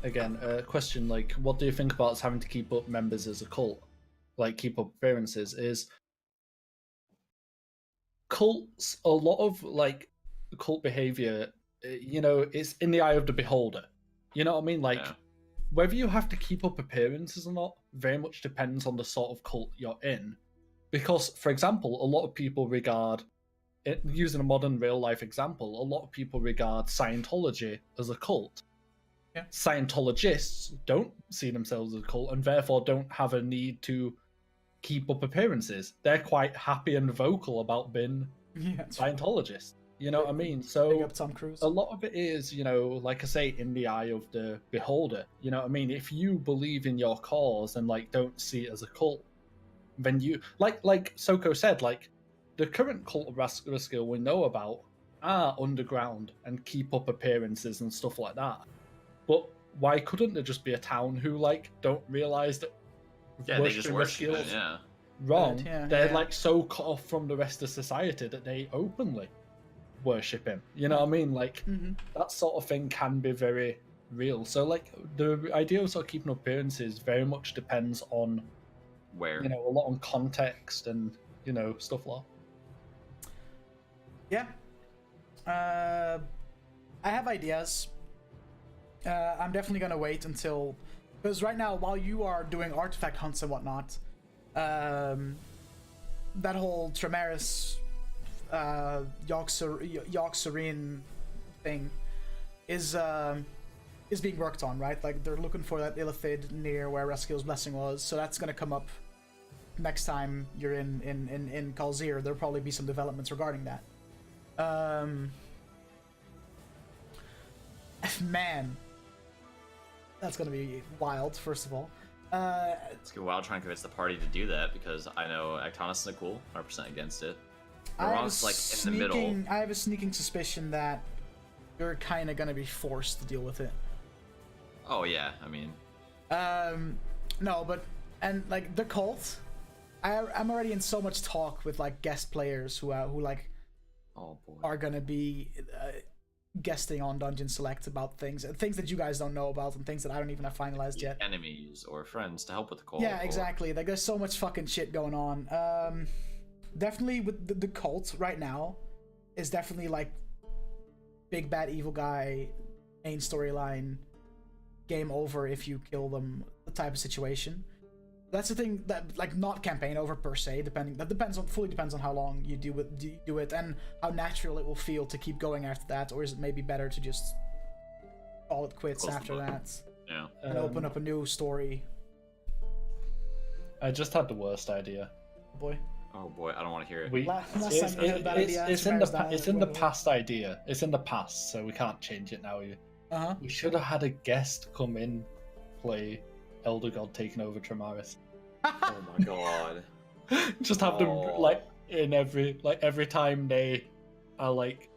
C: Again, question, like, what do you think about us having to keep up members as a cult? Like, keep up appearances? Is cults, a lot of, like, cult behavior, it's in the eye of the beholder. You know what I mean? Like, whether you have to keep up appearances or not very much depends on the sort of cult you're in. Because, for example, a lot of people regard... using a modern real-life example, a lot of people regard Scientology as a cult. Yeah. Scientologists don't see themselves as a cult and therefore don't have a need to keep up appearances. They're quite happy and vocal about being Scientologists. You know what I mean? So
A: up Tom Cruise.
C: A lot of it is, like I say, in the eye of the beholder. You know what I mean? If you believe in your cause and like don't see it as a cult, then you like Soko said, like the current cult of Raskiel we know about are underground and keep up appearances and stuff like that. But why couldn't there just be a town who like don't realize that
B: they just worship it,
C: wrong? They're like so cut off from the rest of society that they openly worship him. You know what I mean? Like that sort of thing can be very real. So like the idea of sort of keeping appearances very much depends on
B: where,
C: a lot on context and stuff like that.
A: Yeah. I have ideas. I'm definitely going to wait until... Because right now, while you are doing artifact hunts and whatnot, that whole Tremaris Yogg Serene thing is being worked on, right? Like, they're looking for that Illithid near where Raskiel's Blessing was, so that's going to come up next time you're in Kalzir. There'll probably be some developments regarding that. Man, That's gonna be wild. First of all,
B: It's gonna be wild trying to convince the party to do that because I know Actonus is cool, 100% against it. Ron's like in the middle.
A: I have a sneaking suspicion that you're kind of gonna be forced to deal with it.
B: Oh yeah, I mean,
A: no, but and like the cult, I'm already in so much talk with like guest players who like
B: oh boy,
A: are gonna be guesting on Dungeon Select about things that you guys don't know about and things that I don't even have finalized yet.
B: Enemies or friends to help with the cult.
A: Yeah, exactly. Like there's so much fucking shit going on. Definitely with the cult right now is definitely like big bad evil guy, main storyline, game over if you kill them, the type of situation. That's the thing that like not campaign over per se. Fully depends on how long you do it and how natural it will feel to keep going after that, or is it maybe better to just call it quits
B: Close
A: after that?
B: Yeah.
A: And open up a new story.
C: I just had the worst idea.
A: Oh boy.
B: Oh boy, I don't want to hear it.
C: It's in the past idea. It's in the past, so we can't change it now. We should have had a guest come in, play Elder God taking over Tremaris.
B: Oh my god.
C: Just have them like in every time they are like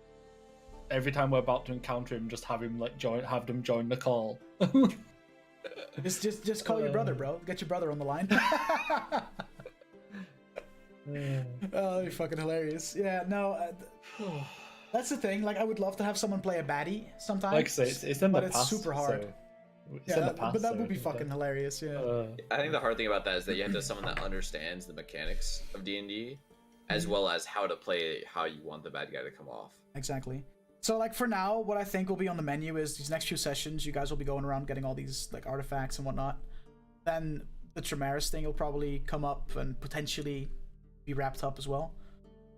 C: every time we're about to encounter him, just have him like have them join the call.
A: just call your brother, bro. Get your brother on the line. Oh, that'd be fucking hilarious. Yeah, no, that's the thing. Like, I would love to have someone play a baddie sometimes.
C: Like I say, it's in the past,
A: but it's super hard.
C: So it's in the past,
A: but that would be fucking hilarious. Yeah.
B: I think the hard thing about that is that you have to have someone that understands the mechanics of D&D, as well as how to play how you want the bad guy to come off.
A: Exactly. So, like, for now, what I think will be on the menu is these next few sessions. You guys will be going around getting all these like artifacts and whatnot. Then the Tremaris thing will probably come up and potentially be wrapped up as well.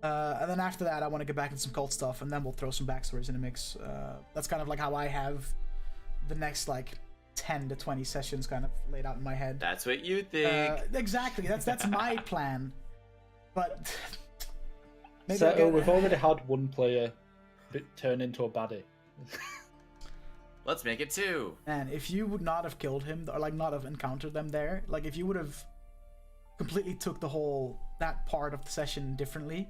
A: And then after that, I want to get back into some cult stuff, and then we'll throw some backstories in the mix. That's kind of like how I have the next like 10 to 20 sessions kind of laid out in my head.
B: That's what you think.
A: Exactly. That's my plan. But maybe
C: so we've already had one player turn into a baddie.
B: Let's make it 2.
A: Man, if you would not have killed him or like not have encountered them there, like if you would have completely took that part of the session differently,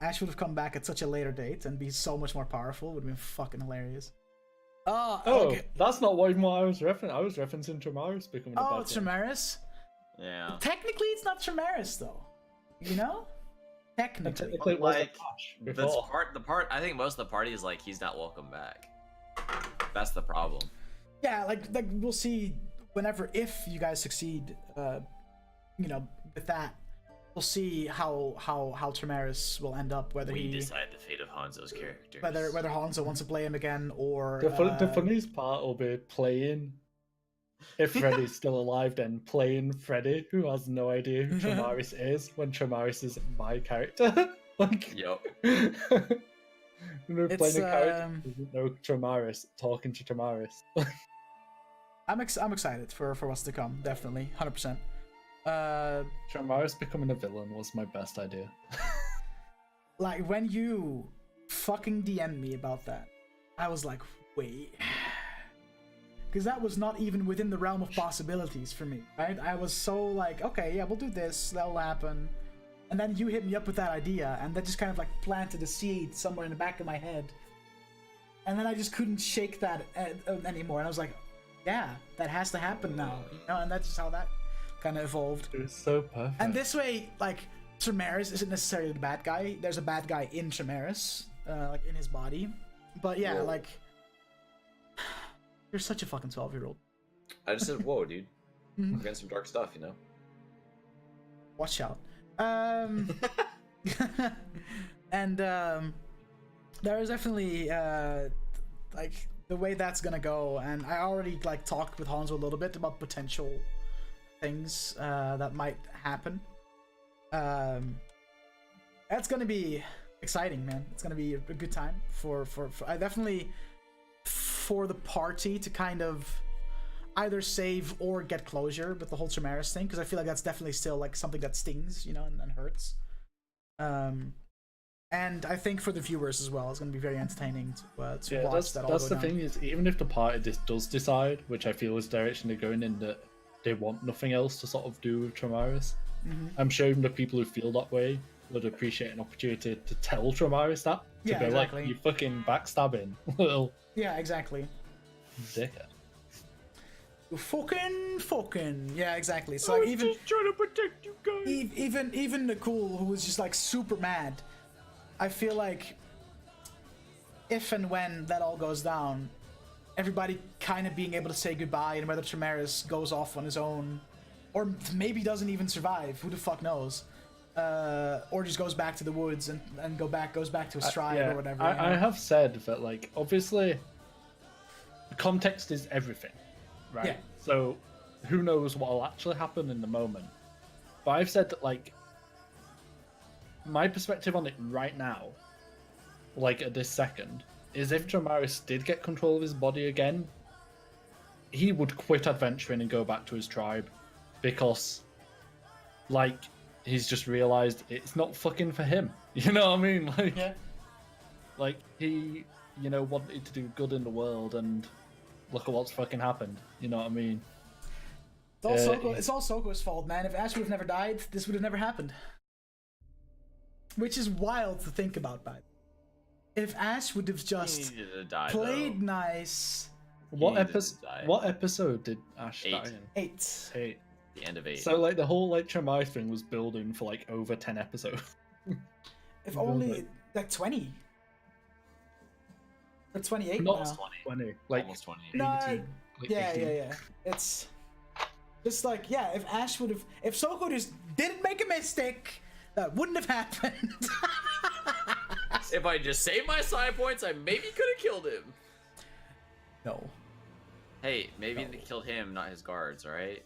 A: Ash would have come back at such a later date and be so much more powerful. It would have been fucking hilarious. Okay.
C: That's not what I was referencing. I was referencing Tremaris becoming a baddie.
A: Oh, Tremaris?
B: Yeah.
A: Technically, it's not Tremaris though. You know? Technically.
C: It was
B: like the part. I think most of the party is like he's not welcome back. That's the problem.
A: Yeah, like we'll see if you guys succeed, with that, we'll see how Tremaris will end up. Whether
B: we decide the fate of Hanzo's character.
A: Whether Hanzo wants to play him again or
C: the funniest part will be playing. If Freddy's still alive, then playing Freddy, who has no idea who Tremaris is, when Tremaris is my character. Like,
B: yep.
C: We're playing a character who doesn't know Tremaris, talking to Tremaris.
A: I'm excited for what's to come. Definitely, 100%.
C: Tremaris becoming a villain was my best idea.
A: Like when you fucking DM'd me about that, I was like, wait. Because that was not even within the realm of possibilities for me, right? I was so like, okay, yeah, we'll do this, that'll happen. And then you hit me up with that idea, and that just kind of like planted a seed somewhere in the back of my head. And then I just couldn't shake that anymore. And I was like, yeah, that has to happen now. And that's just how that kind of evolved.
C: It was so perfect.
A: And this way, like, Tremaris isn't necessarily the bad guy. There's a bad guy in Tremaris, like in his body. But yeah, like, you're such a fucking 12-year-old.
B: I just said, whoa, dude. We're getting some dark stuff, you know?
A: Watch out. And there is definitely like the way that's gonna go, and I already like talked with Hanzo a little bit about potential things that might happen. That's gonna be exciting, man. It's gonna be a good time for I definitely for the party to kind of either save or get closure with the whole Tremaris thing, because I feel like that's definitely still like something that stings, and hurts. And I think for the viewers as well, it's going to be very entertaining to watch that all
C: That's
A: go
C: the
A: down.
C: thing is, even if the party does decide, which I feel is the direction they're going in, that they want nothing else to sort of do with Tramaris, I'm sure even the people who feel that way would appreciate an opportunity to tell Tramaris that. To
A: Yeah,
C: go
A: exactly.
C: like, you fucking backstabbing little
A: Yeah, exactly.
C: dickhead.
A: You fucking. Yeah, exactly. So like, even
C: just trying to protect you guys.
A: even Nicole, who was just like super mad, I feel like if and when that all goes down, everybody kind of being able to say goodbye, and whether Tramaris goes off on his own, or maybe doesn't even survive, who the fuck knows, or just goes back to the woods and goes back to his tribe or whatever.
C: I have said that, like, obviously, context is everything, right?
A: Yeah.
C: So, who knows what will actually happen in the moment? But I've said that, like, my perspective on it right now, like at this second, is if Tramaris did get control of his body again, he would quit adventuring and go back to his tribe, because, like, he's just realized it's not fucking for him. You know what I mean? Like, like he, wanted to do good in the world, and look at what's fucking happened. You know what I mean?
A: It's all Soko's fault, man. If Ash would have never died, this would have never happened. Which is wild to think about, by the way. If Ash would have just played nice.
C: What episode did Ash die in?
A: 8.
C: 8.
B: The end of 8.
C: So like the whole like Tramaris thing was building for like over 10 episodes.
A: If only like 20. Or 28
C: Not
A: now.
C: 20. Like
B: almost 20.
A: No,
C: 18, like
A: yeah.
C: 18.
A: It's just like, if Ash would have, if Soko just didn't make a mistake, that wouldn't have happened.
B: If I just saved my side points, I maybe could have killed him.
A: No.
B: Hey, maybe they killed him, not his guards, alright?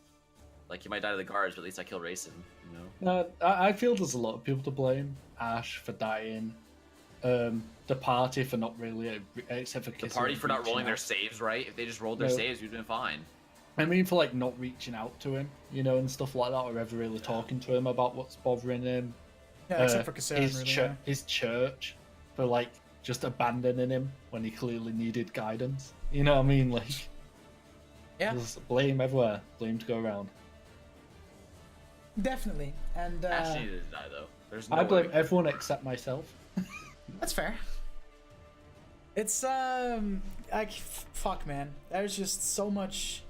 B: Like, he might die to the guards, but at least I killed Racing, you know?
C: I feel there's a lot of people to blame. Ash for dying. The party for not really, except for
B: The party for not rolling their saves right. If they just rolled their saves, we'd been fine.
C: I mean, for like not reaching out to him, and stuff like that, or ever really talking to him about what's bothering him.
A: Yeah, except for Kassam, really.
C: His church for like just abandoning him when he clearly needed guidance. You know what I mean? Like, there's blame everywhere, blame to go around.
A: Definitely, and
B: Ash needed to die though. There's no
C: I blame
B: way.
C: everyone except myself.
A: That's fair. It's like fuck, man. There's just so much.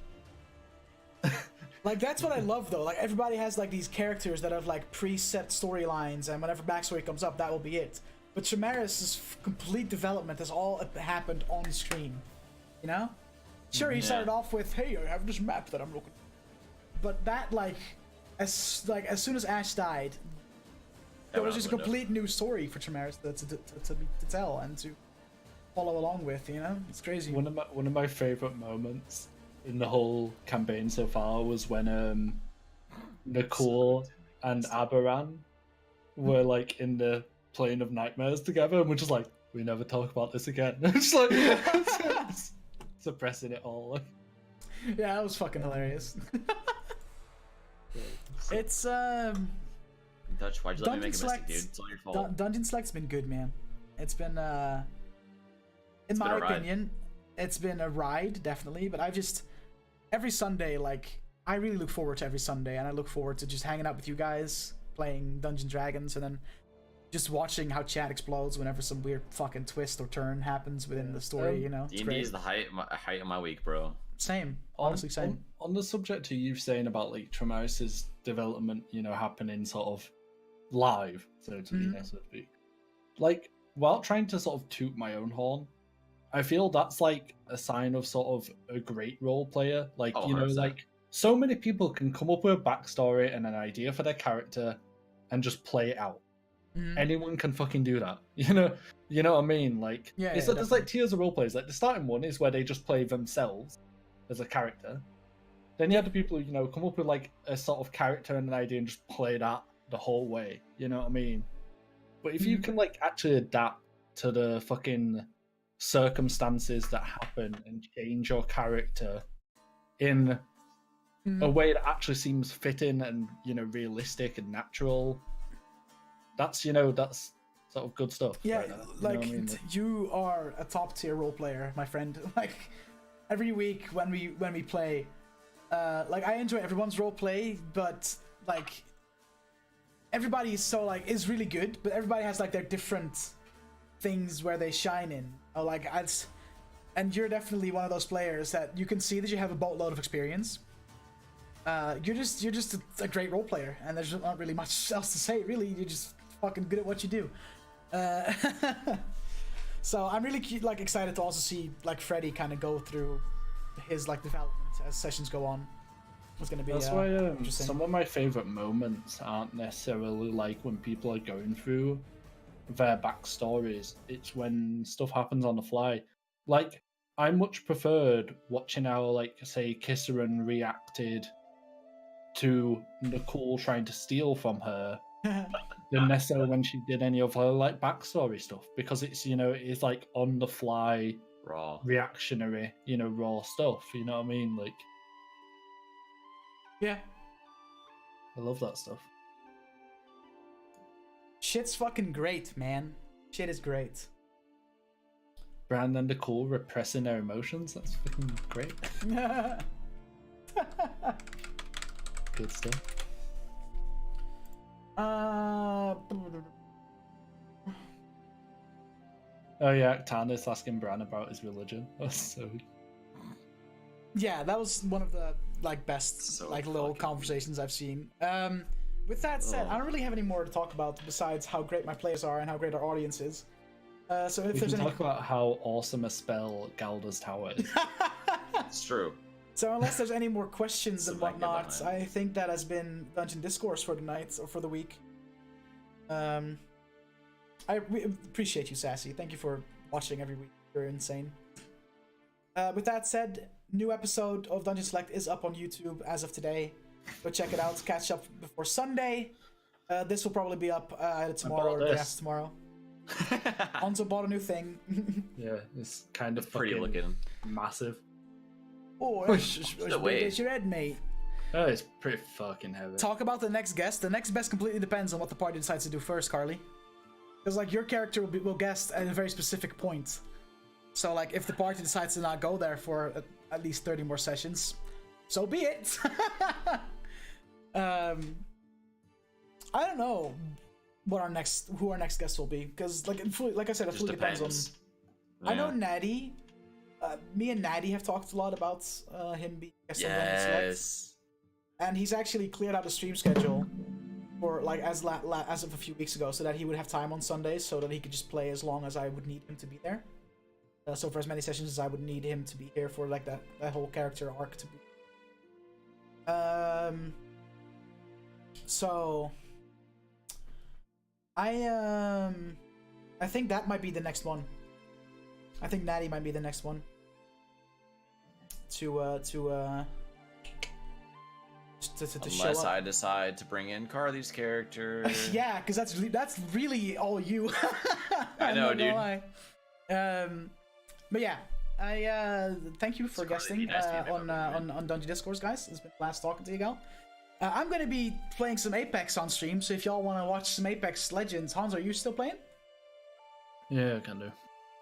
A: Like, that's what I love though. Like, everybody has like these characters that have like preset storylines, and whenever backstory comes up, that will be it. But Tramaris' complete development has all happened on screen. You know? Sure, he started off with, "Hey, I have this map that I'm looking," but that as soon as Ash died, there was just a complete new story for Tramaris to tell and to follow along with. You know, it's crazy.
C: One of my favorite moments in the whole campaign so far was when Nicole and Aberan were like in the plane of nightmares together, and we're just like, we never talk about this again. Just like suppressing it all.
A: Yeah, that was fucking hilarious. It's
B: Dutch, why'd you let me make a mistake, dude? It's all your fault.
A: Dungeon Select's been good, man. It's been in my opinion, it's been a ride, definitely, but I've just every Sunday, like, I really look forward to every Sunday, and I look forward to just hanging out with you guys, playing Dungeons & Dragons, and then just watching how chat explodes whenever some weird fucking twist or turn happens within the story, you know?
B: D&D is the height of my week, bro.
A: Same. Honestly, same.
C: On the subject to you saying about, like, Tramaris' development, happening sort of live, so to speak. Like, while trying to sort of toot my own horn, I feel that's, like, a sign of sort of a great role player. Like,
B: 100%.
C: like, so many people can come up with a backstory and an idea for their character and just play it out. Anyone can fucking do that. You know what I mean? Like, there's like tiers of role players. Like, the starting one is where they just play themselves as a character. Then you have the people who, come up with like a sort of character and an idea and just play that the whole way. You know what I mean? But if you can like actually adapt to the fucking circumstances that happen and change your character in a way that actually seems fitting and realistic and natural, that's sort of good stuff.
A: Yeah,
C: right now,
A: like,
C: you know what I mean?
A: you are a top tier role player, my friend. Like, every week when we play, like, I enjoy everyone's role play, but like, everybody is really good, but everybody has like their different things where they shine in. And you're definitely one of those players that you can see that you have a boatload of experience. You're just a great role player, and there's not really much else to say. Really, you're just fucking good at what you do. So I'm really excited to also see like Freddy kind of go through his like development as sessions go on. It's gonna be
C: That's why
A: interesting.
C: some of my favorite moments aren't necessarily like when people are going through their backstories. It's when stuff happens on the fly. Like, I much preferred watching how, like, say, Kissaran reacted to Nicole trying to steal from her than necessarily when she did any of her like backstory stuff, because it's, you know, it's like on the fly,
B: Raw.
C: reactionary, you know, raw stuff. You know what I mean? Like,
A: Yeah.
C: I love that stuff.
A: Shit's fucking great, man. Shit is great.
C: Brand and Nicole repressing their emotions. That's fucking great. Good stuff. Oh yeah, Tannis asking Bran about his religion. That's so.
A: Yeah, that was one of the like best
B: So
A: like little
B: fucking
A: conversations I've seen. With that said, I don't really have any more to talk about besides how great my players are and how great our audience is. So if
C: We
A: there's
C: can
A: any,
C: talk about how awesome a spell Galda's Tower is.
B: It's true.
A: so unless there's any more questions and
B: Some might get
A: whatnot,
B: behind.
A: I think that has been Dungeon Discourse for the night or for the week. We appreciate you, Sassy. Thank you for watching every week. You're insane. With that said, new episode of Dungeon Select is up on YouTube as of today. Go check it out. Catch up before Sunday. This will probably be up either tomorrow or the day after tomorrow. Hanzo bought a new thing.
C: Yeah, it's kind of
B: It's pretty
C: fucking
B: looking.
C: massive.
A: Oh,
C: Push
A: it's
B: the
A: as big
B: way.
A: as your head, mate.
C: Oh, it's pretty fucking heavy.
A: Talk about the next guest. The next best completely depends on what the party decides to do first, Carly. Because like your character will guest at a very specific point. So like if the party decides to not go there for at least 30 more sessions, so be it. I don't know who our next guest will be, because like I said, it
B: Just
A: fully depends
B: depends.
A: on. I know
B: Yeah.
A: Natty. Me and Natty have talked a lot about him being guest on Dungeon Select.
B: Yes.
A: And he's actually cleared out a stream schedule for like as of a few weeks ago, so that he would have time on Sundays, so that he could just play as long as I would need him to be there. So for as many sessions as I would need him to be here for, like that whole character arc to be. So I think that might be the next one. I think Natty might be the next one. To show
B: Unless
A: up.
B: I decide to bring in Carly's character.
A: Yeah, because that's really all you.
B: I know,
A: I'm not
B: dude.
A: gonna lie. But yeah, I thank you for
B: It's
A: guesting
B: Carly, nice to meet you,
A: on Dungeon Discourse, guys. It's been a blast talking to you, gal. I'm gonna be playing some Apex on stream, so if y'all want to watch some Apex Legends, Hans, are you still playing?
C: Yeah, I can do.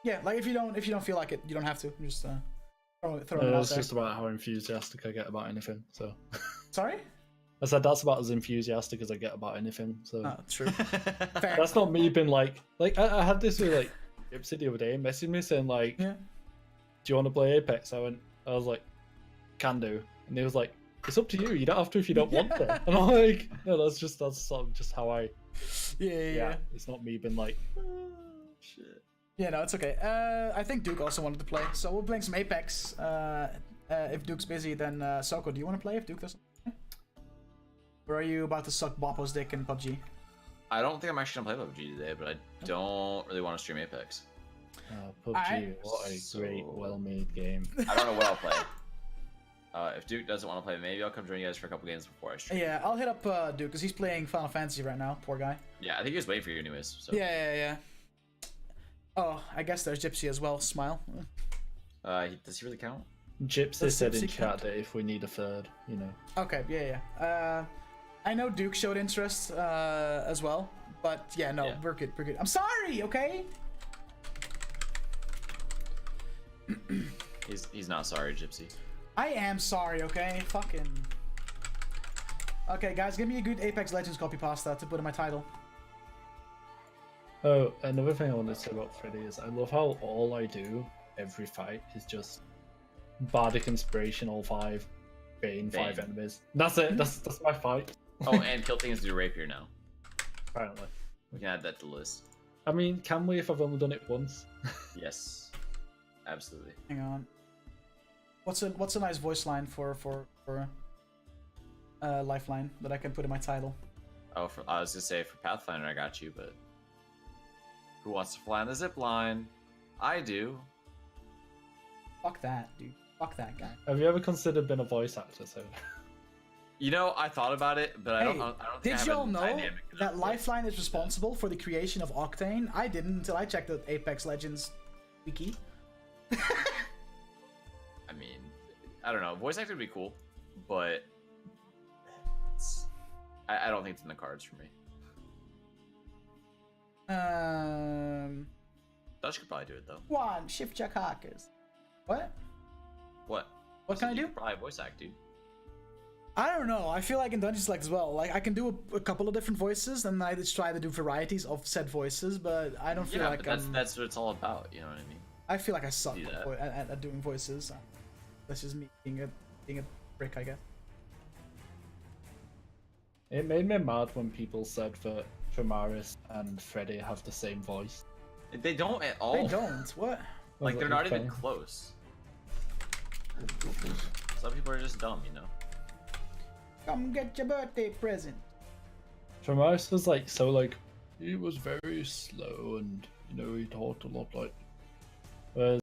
A: Yeah, like if you don't feel like it, you don't have to. I'm just throwing it out
C: It's
A: there.
C: just about how enthusiastic I get about anything. So
A: Sorry?
C: I said that's about as enthusiastic as I get about anything. So
A: Oh, true. Fair.
C: that's not me being like I had this with like Gypsy the other day, messaging me saying like,
A: Yeah.
C: "Do you want to play Apex?" I was like, "Can do," and he was like, "It's up to you. You don't have to if you don't want to." And I'm like, "No, that's sort of just how I."
A: Yeah.
C: It's not me being like,
B: Shit.
A: Yeah, no, it's okay. I think Duke also wanted to play, so we're playing some Apex. If Duke's busy, then Soko, do you want to play if Duke doesn't play? Or are you about to suck Boppo's dick in PUBG?
B: I don't think I'm actually gonna play PUBG today, but I don't really want to stream Apex.
C: PUBG,
A: Alright.
C: what a great, well-made game.
B: I don't know what I'll play. If Duke doesn't want to play, maybe I'll come join you guys for a couple games before I stream.
A: Yeah, I'll hit up Duke, because he's playing Final Fantasy right now, poor guy.
B: Yeah, I think he was waiting for you anyways. So.
A: Yeah. Oh, I guess there's Gypsy as well, smile.
B: Does he really count?
C: Gypsy
A: Does
C: said in
A: Gypsy
C: chat
A: count?
C: that if we need a third, you know.
A: Okay, yeah. I know Duke showed interest as well, but yeah, no, we're good. We're good. I'm sorry, okay?
B: He's not sorry, Gypsy.
A: I am sorry, okay? Fucking. Okay, guys, give me a good Apex Legends copy pasta to put in my title.
C: Oh, another thing I wanted to say about Freddy is I love how all I do every fight is just Bardic Inspiration, all 5, Bane, 5 enemies. That's it. That's my fight.
B: Oh, and kill things do rapier now.
C: Apparently.
B: We can add that to the list.
C: I mean, can we if I've only done it once?
B: Yes, absolutely.
A: Hang on. What's a nice voice line for Lifeline that I can put in my title?
B: Oh, I was gonna say for Pathfinder I got you, but who wants to fly on the zip line? I do.
A: Fuck that, dude. Fuck that guy.
C: Have you ever considered being a voice actor? So.
B: You know, I thought about it, but I don't think
A: did
B: I have
A: y'all
B: a
A: know
B: dynamic
A: that
B: enough
A: Lifeline is responsible for the creation of Octane? I didn't until I checked the Apex Legends wiki.
B: I mean, I don't know. Voice acting would be cool, but I don't think it's in the cards for me. Dutch could probably do it though.
A: One shift your cockers. What?
B: What?
A: What can I
B: You
A: do?
B: could probably voice act, dude.
A: I don't know. I feel like in Dungeon Select as well. Like I can do a couple of different voices, and I just try to do varieties of said voices. But I don't feel like
B: but that's what it's all about. You know what I mean?
A: I feel like I suck
B: Do that.
A: at doing voices. That's just me being a prick, I guess.
C: It made me mad when people said that Tramaris and Freddy have the same voice.
B: They don't at all.
A: They don't. What?
B: Like they're not even close. Some people are just dumb, you know.
A: Come get your birthday present.
C: Tramaris was like he was very slow and he talked a lot like. Whereas